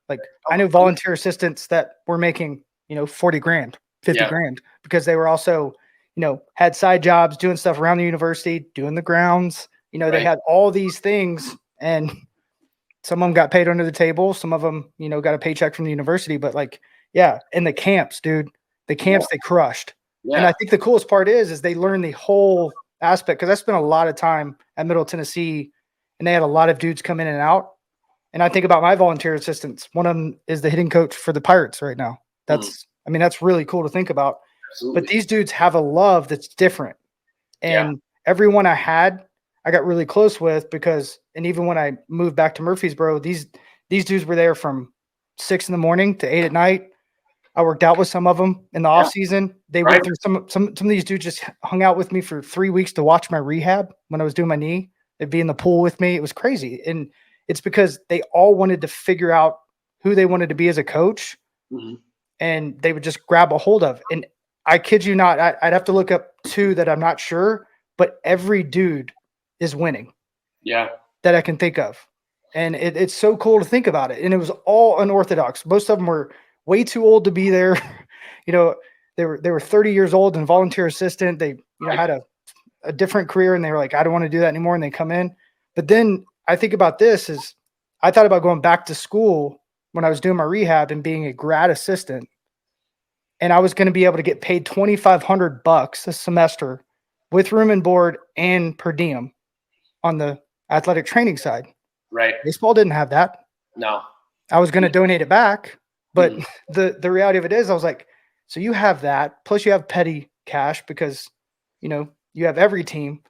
I know volunteer assistants that were making $40,000, $50,000 because they were also had side jobs doing stuff around the university, doing the grounds. They had all these things, and some of them got paid under the table. Some of them, got a paycheck from the university. But in the camps, dude, they crushed. Yeah. And I think the coolest part is they learned the whole aspect, because I spent a lot of time at Middle Tennessee, and they had a lot of dudes come in and out. And I think about my volunteer assistants. One of them is the hitting coach for the Pirates right now. That's really cool to think about. Absolutely. But these dudes have a love that's different. And everyone I had, I got really close with, and even when I moved back to Murfreesboro, these dudes were there from 6 a.m. to 8 p.m. I worked out with some of them in the off season. They went through some of these dudes just hung out with me for 3 weeks to watch my rehab when I was doing my knee. They'd be in the pool with me. It was crazy. And it's because they all wanted to figure out who they wanted to be as a coach. Mm-hmm. And they would just grab a hold of. And I kid you not, I'd have to look up 2 that I'm not sure, but every dude is winning. Yeah. That I can think of. And it's so cool to think about it. And it was all unorthodox. Most of them were way too old to be there. They were 30 years old and volunteer assistant. They had a different career, and they were like, I don't want to do that anymore. And they come in. But then I think about this is I thought about going back to school when I was doing my rehab and being a grad assistant. And I was going to be able to get paid $2,500 a semester with room and board and per diem on the athletic training side. Right. Baseball didn't have that. No. I was going to donate it back, but the reality of it is I was like, so you have that, plus you have petty cash because, you have every team.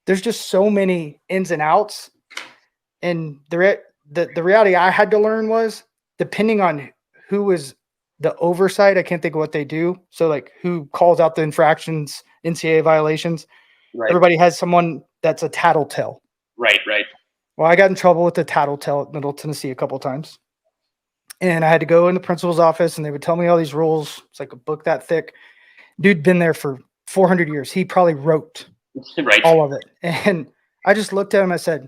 There's just so many ins and outs. And the reality I had to learn was depending on who was the oversight, I can't think of what they do. So like who calls out the infractions, NCAA violations. Right. Everybody has someone that's a tattletale. Right. Well, I got in trouble with the tattletale at Middle Tennessee a couple of times. And I had to go in the principal's office and they would tell me all these rules. It's like a book that thick. Dude been there for 400 years. He probably wrote all of it. And I just looked at him. I said,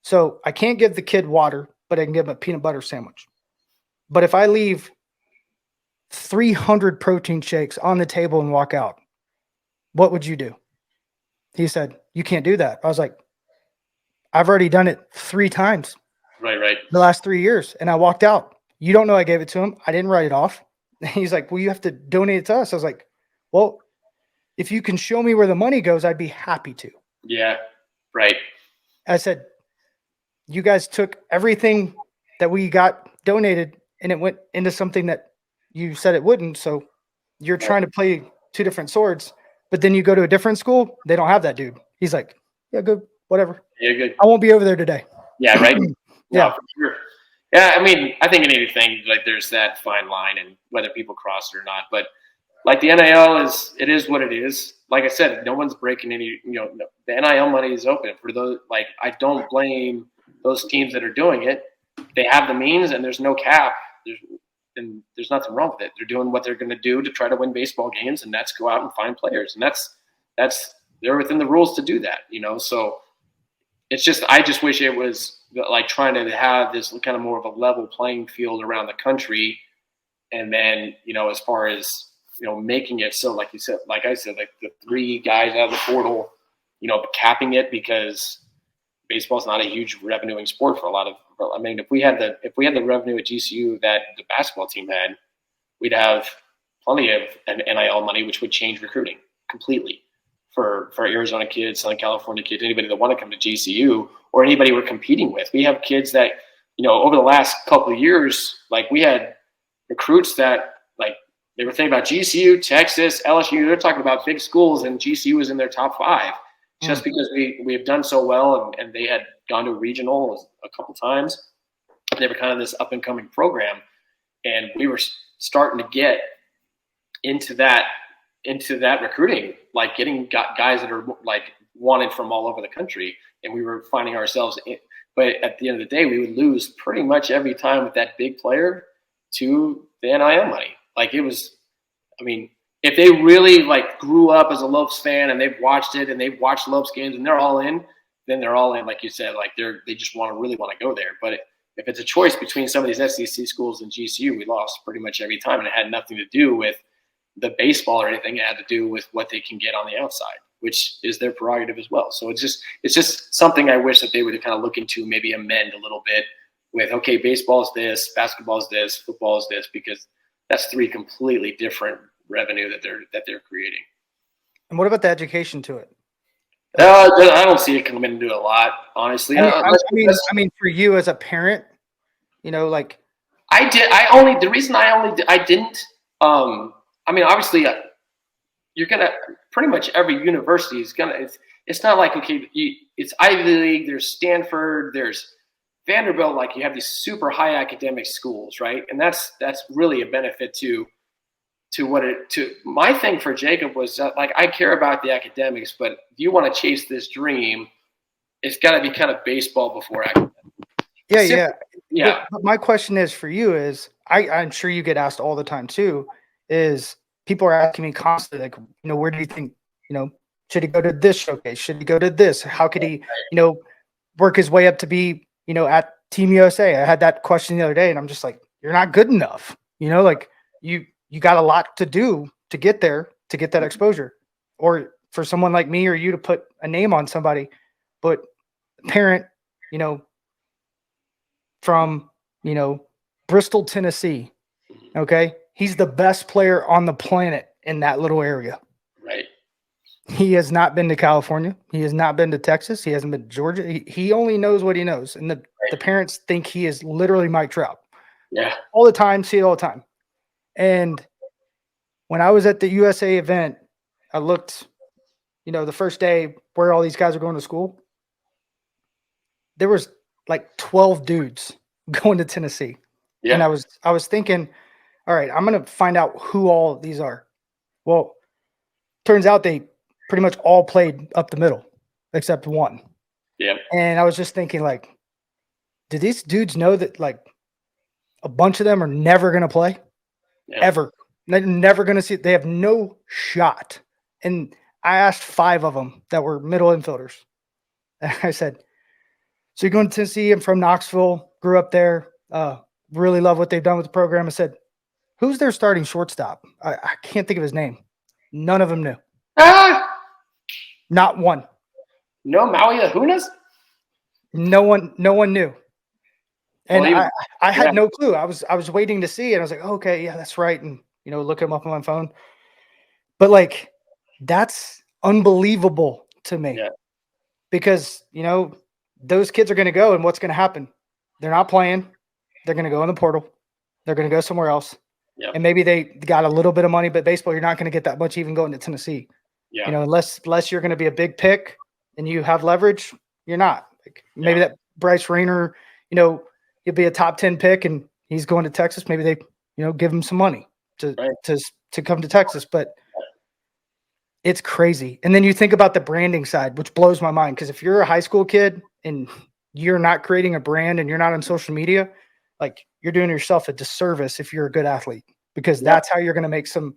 so I can't give the kid water, but I can give him a peanut butter sandwich. But if I leave 300 protein shakes on the table and walk out, what would you do? He said, you can't do that. I was like, I've already done it 3 times. Right. The last 3 years. And I walked out. You don't know I gave it to him. I didn't write it off. He's like, well, you have to donate it to us. I was like, well, if you can show me where the money goes, I'd be happy to. Yeah. Right. I said, you guys took everything that we got donated and it went into something that you said it wouldn't. So you're trying to play 2 different swords, but then you go to a different school. They don't have that dude. He's like, yeah, good. Whatever. Yeah, good. I won't be over there today. Yeah. Right. Yeah. No, for sure. Yeah. I mean, I think in anything, like there's that fine line and whether people cross it or not, but like the NIL it is what it is. Like I said, no one's breaking any, the NIL money is open for those. Like, I don't blame those teams that are doing it. They have the means and there's no cap. There's nothing wrong with it. They're doing what they're going to do to try to win baseball games, and that's go out and find players. And that's they're within the rules to do that, So it's just, I just wish it was like trying to have this kind of more of a level playing field around the country. And then, as far as, making it so, like you said, like I said, like the 3 guys out of the portal, capping it because baseball is not a huge revenuing sport for a lot of. I mean, if we had the revenue at GCU that the basketball team had, we'd have plenty of NIL money, which would change recruiting completely for Arizona kids, Southern California kids, anybody that want to come to GCU or anybody we're competing with. We have kids that, over the last couple of years, like we had recruits that like they were thinking about GCU, Texas, LSU. They're talking about big schools, and GCU was in their top 5 just because we have done so well, and they had gone to regional a couple times. They were kind of this up and coming program, and we were starting to get into that recruiting, like getting guys that are like wanted from all over the country, and we were finding ourselves in. But at the end of the day, we would lose pretty much every time with that big player to the NIL money. Like it was, I mean, if they really like grew up as a Lopes fan and they've watched it and they've watched Lopes games and they're all in, then they're all in. Like you said, like they just really want to go there. But if it's a choice between some of these SEC schools and GCU, we lost pretty much every time, and it had nothing to do with the baseball or anything. It had to do with what they can get on the outside, which is their prerogative as well. So it's just something I wish that they would kind of look into, maybe amend a little bit with, okay, baseball is this, basketball is this, football is this, because that's 3 completely different revenue that they're creating. And what about the education to it? I don't see it coming into it a lot, honestly. I mean, for you as a parent, like I didn't. I mean, obviously, you're gonna pretty much every university is gonna. It's not like, okay, it's Ivy League. There's Stanford. There's Vanderbilt. Like you have these super high academic schools, right? And that's really a benefit to my thing for Jacob was that, like, I care about the academics, but if you want to chase this dream, it's got to be kind of baseball before academics. Yeah. But my question is for you is, I'm sure you get asked all the time too, is people are asking me constantly, like, where do you think, should he go to this showcase? Should he go to this? How could he, work his way up to be, at Team USA? I had that question the other day and I'm just like, you're not good enough. Like you got a lot to do to get there, to get that exposure, or for someone like me or you to put a name on somebody. But parent, from, Bristol, Tennessee, okay, he's the best player on the planet in that little area. Right. He has not been to California. He has not been to Texas. He hasn't been to Georgia. He only knows what he knows. And the parents think he is literally Mike Trout. Yeah. all the time, see it all the time. And when I was at the USA event, I looked, the first day where all these guys are going to school. There was like 12 dudes going to Tennessee. Yeah. And I was thinking, all right, I'm going to find out who all these are. Well, turns out they pretty much all played up the middle except one. Yeah. And I was just thinking, like, do these dudes know that, like, a bunch of them are never going to play? Yeah. Ever. They're never going to see it. They have no shot. And I asked 5 of them that were middle infielders. And I said, so you're going to Tennessee? I'm from Knoxville, grew up there, really love what they've done with the program. I said, who's their starting shortstop? I can't think of his name. None of them knew. Not one. No Maui Ahunas? No one knew. And Well, I had no clue. I was waiting to see it. I was like, okay, yeah, that's right. And, look him up on my phone. But, like, that's unbelievable to me. Yeah. Because, those kids are going to go, and what's going to happen? They're not playing. They're going to go in the portal. They're going to go somewhere else. Yeah. And maybe they got a little bit of money, but baseball, you're not going to get that much even going to Tennessee. Yeah. Unless you're going to be a big pick and you have leverage, you're not. Like, maybe that Bryce Rayner, he'll be a top 10 pick and he's going to Texas. Maybe they, give him some money to come to Texas. But it's crazy. And then you think about the branding side, which blows my mind. Because if you're a high school kid and you're not creating a brand and you're not on social media, like, you're doing yourself a disservice if you're a good athlete, because that's how you're going to make some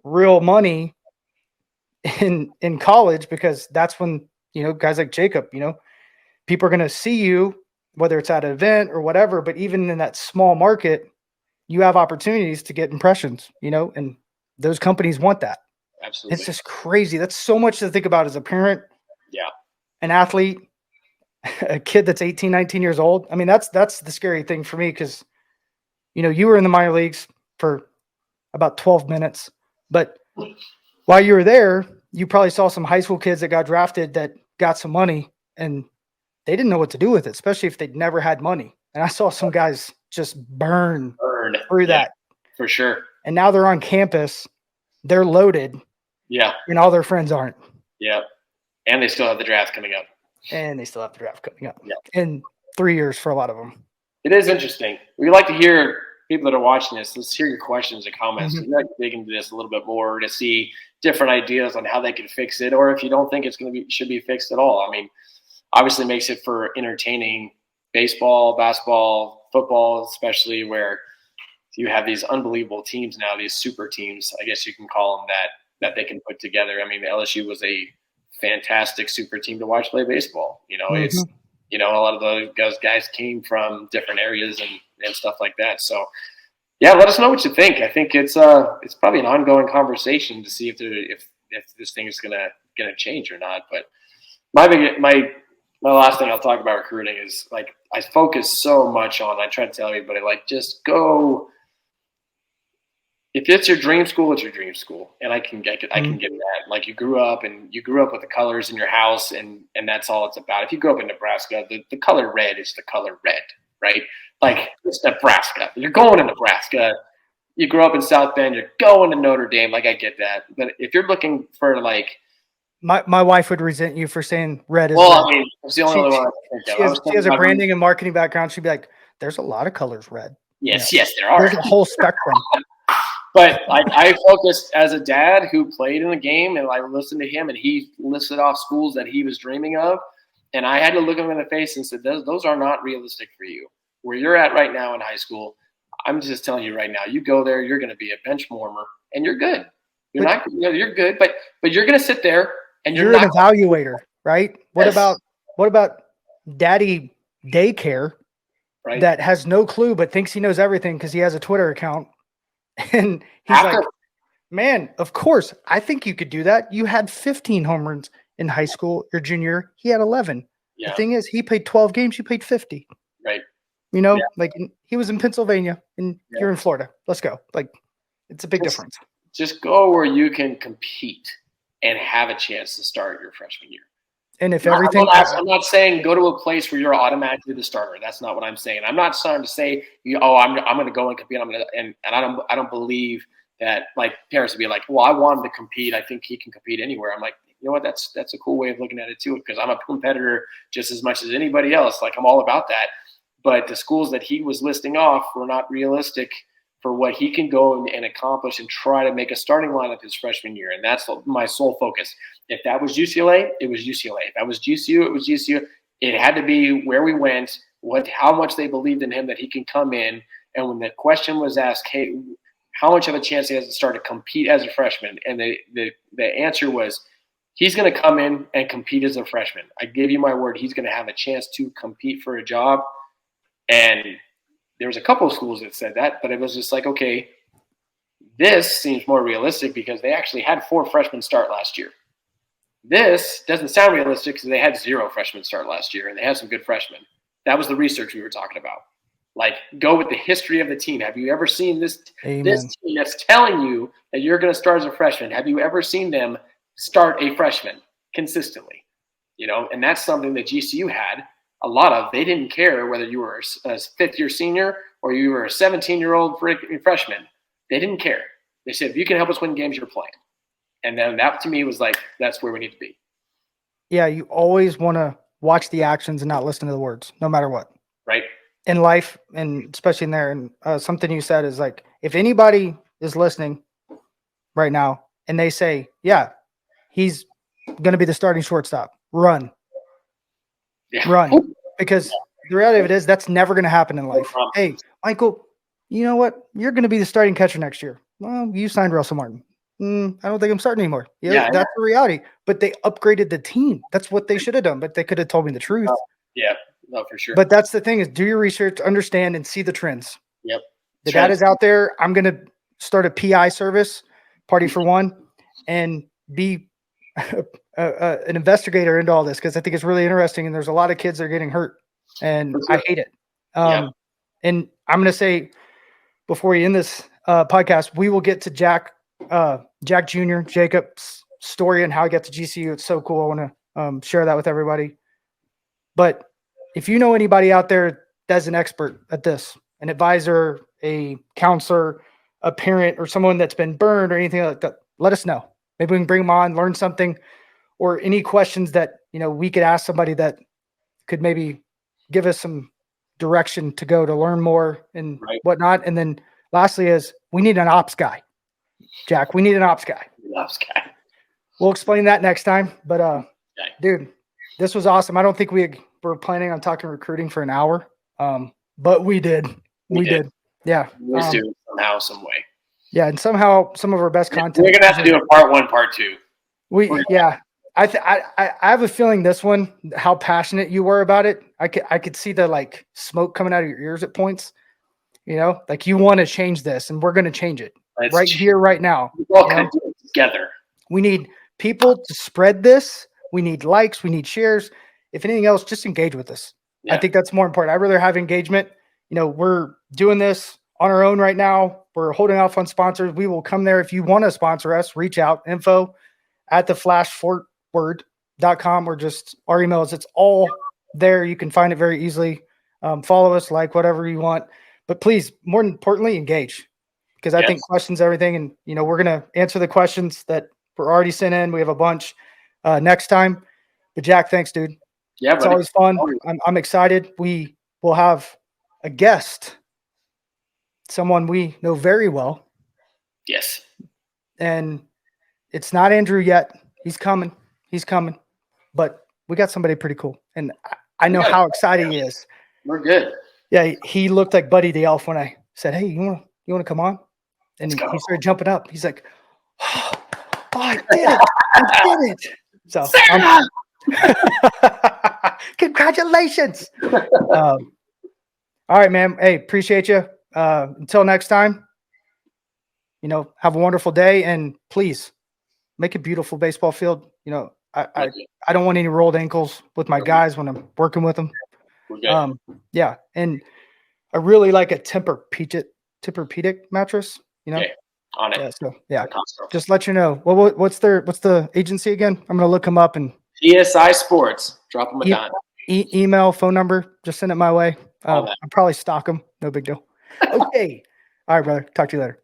real money in college, because that's when, guys like Jacob, people are going to see you, whether it's at an event or whatever. But even in that small market, you have opportunities to get impressions, and those companies want that. Absolutely. It's just crazy. That's so much to think about as a parent. Yeah. An athlete, a kid that's 18, 19 years old. I mean, that's the scary thing for me, because, you were in the minor leagues for about 12 minutes, but while you were there, you probably saw some high school kids that got drafted that got some money, and they didn't know what to do with it, especially if they'd never had money. And I saw some guys just burn through that. For sure. And now they're on campus. They're loaded. Yeah. And all their friends aren't. Yeah. And they still have the draft coming up. Yeah. In 3 years for a lot of them. It is interesting. We'd like to hear people that are watching this. Let's hear your questions and comments. Mm-hmm. We'd like to dig into this a little bit more to see different ideas on how they can fix it, or if you don't think it's should be fixed at all. I mean, obviously it makes it for entertaining baseball, basketball, football, especially, where you have these unbelievable teams now, these super teams, I guess you can call them, that they can put together. I mean, LSU was a fantastic super team to watch play baseball. It's, a lot of those guys came from different areas and stuff like that. So, yeah, let us know what you think. I think it's probably an ongoing conversation to see if this thing is gonna change or not. But my last thing I'll talk about recruiting is, like, I focus so much on. I try to tell everybody, like, just go. If it's your dream school, it's your dream school, and I can get that. Like, you grew up with the colors in your house, and that's all it's about. If you grew up in Nebraska, the color red is the color red, right? Like, it's Nebraska. You're going to Nebraska. You grew up in South Bend. You're going to Notre Dame. Like, I get that, but if you're looking for, like, my wife would resent you for saying red is well, red. I mean, it's the only one I think of. She has a branding and marketing background. She'd be like, "There's a lot of colors red." Yes, there are. There's a whole spectrum. But, like, I focused as a dad who played in the game, and I listened to him, and he listed off schools that he was dreaming of, and I had to look him in the face and said, those are not realistic for you. Where you're at right now in high school, I'm just telling you right now, you go there, you're going to be a bench warmer, and you're good. You're good, but you're going to sit there, and you're an evaluator, right? What about daddy daycare, right, that has no clue but thinks he knows everything because he has a Twitter account? And he's like, man, of course, I think you could do that. You had 15 home runs in high school your junior year. He had 11. Yeah. The thing is, he played 12 games. You played 50. Right. Like, he was in Pennsylvania, and you're in Florida. Let's go. Like, it's a big difference. Just go where you can compete and have a chance to start your freshman year. And if I'm everything, I'm not saying go to a place where you're automatically the starter. That's not what I'm saying. I'm not trying to say, I'm going to go and compete. And I don't believe that, like, parents would be like, well, I want him to compete. I think he can compete anywhere. I'm like, you know what? That's a cool way of looking at it too, because I'm a competitor just as much as anybody else. Like, I'm all about that. But the schools that he was listing off were not realistic for what he can go and accomplish and try to make a starting lineup his freshman year. And that's my sole focus. If that was UCLA, it was UCLA. If that was GCU, it was GCU. It had to be where we went, how much they believed in him that he can come in. And when the question was asked, hey, how much of a chance he has to start to compete as a freshman? And the answer was, he's going to come in and compete as a freshman. I give you my word, he's going to have a chance to compete for a job. And there was a couple of schools that said that, but it was just like, okay, this seems more realistic because they actually had 4 freshmen start last year. This doesn't sound realistic because they had 0 freshmen start last year, and they had some good freshmen. That was the research we were talking about. Like, go with the history of the team. Have you ever seen this team that's telling you that you're going to start as a freshman? Have you ever seen them start a freshman consistently? And that's something that GCU had a lot of. They didn't care whether you were a fifth-year senior or you were a 17-year-old freshman. They didn't care. They said, if you can help us win games, you're playing. And then that, to me, was like, that's where we need to be. Yeah, you always want to watch the actions and not listen to the words, no matter what. Right. In life, and especially in there. And something you said is like, if anybody is listening right now and they say, yeah, he's going to be the starting shortstop, run. Yeah. Run. Because the reality of it is that's never going to happen in life. Hey, Michael, you know what? You're going to be the starting catcher next year. Well, you signed Russell Martin. I don't think I'm starting anymore. Yeah, that's the reality. But they upgraded the team. That's what they should have done. But they could have told me the truth. No, for sure. But that's the thing is, do your research, understand, and see the trends. Yep. The data's out there. I'm going to start a PI service, party for one, and be an investigator into all this because I think it's really interesting. And there's a lot of kids that are getting hurt, and I hate it. And I'm going to say, before we end this podcast, we will get to Jack Jr., Jacob's story and how he got to GCU. It's so cool. I want to share that with everybody. But if you know anybody out there that's an expert at this, an advisor, a counselor, a parent, or someone that's been burned or anything like that, let us know. Maybe we can bring them on, learn something, or any questions that we could ask somebody that could maybe give us some direction to go to learn more and whatnot. And then lastly is we need an ops guy. Jack, we need an ops guy. We'll explain that next time. But dude, this was awesome. I don't think we were planning on talking recruiting for an hour. But we did. We did. Yeah. We'll do it somehow, some way. Yeah, and somehow some of our best content. We're gonna have to do a part 1, part 2. I have a feeling this one, how passionate you were about it. I could see the smoke coming out of your ears at points. Like you want to change this, and we're going to change it here, right now. We're all going to do it together. We need people to spread this. We need likes. We need shares. If anything else, just engage with us. Yeah. I think that's more important. I'd rather have engagement. We're doing this on our own right now. We're holding off on sponsors. We will come there. If you want to sponsor us, reach out, info@theflashforward.com or just our emails. It's all there. You can find it very easily. Follow us, like whatever you want. But please, more importantly, engage. Because I think questions, everything. And, we're going to answer the questions that were already sent in. We have a bunch next time. But Jack, thanks, dude. Yeah, it's always fun. I'm excited. We will have a guest, someone we know very well. Yes. And it's not Andrew yet. He's coming. But we got somebody pretty cool. And I know how excited he is. We're good. Yeah, he looked like Buddy the Elf when I said, "Hey, you want to come on?" And he started jumping up. He's like, "Oh, I did it! I did it!" So, congratulations! All right, man. Hey, appreciate you. Until next time, have a wonderful day, and please make a beautiful baseball field. I don't want any rolled ankles with my guys when I'm working with them. Yeah, and I really like a Tempur-Pedic mattress. Okay. On it. Yeah, so just let you know. What's the agency again? I'm gonna look them up and PSI Sports. Drop them a dime. Email, phone number, just send it my way. I'll probably stock them. No big deal. Okay. All right, brother. Talk to you later.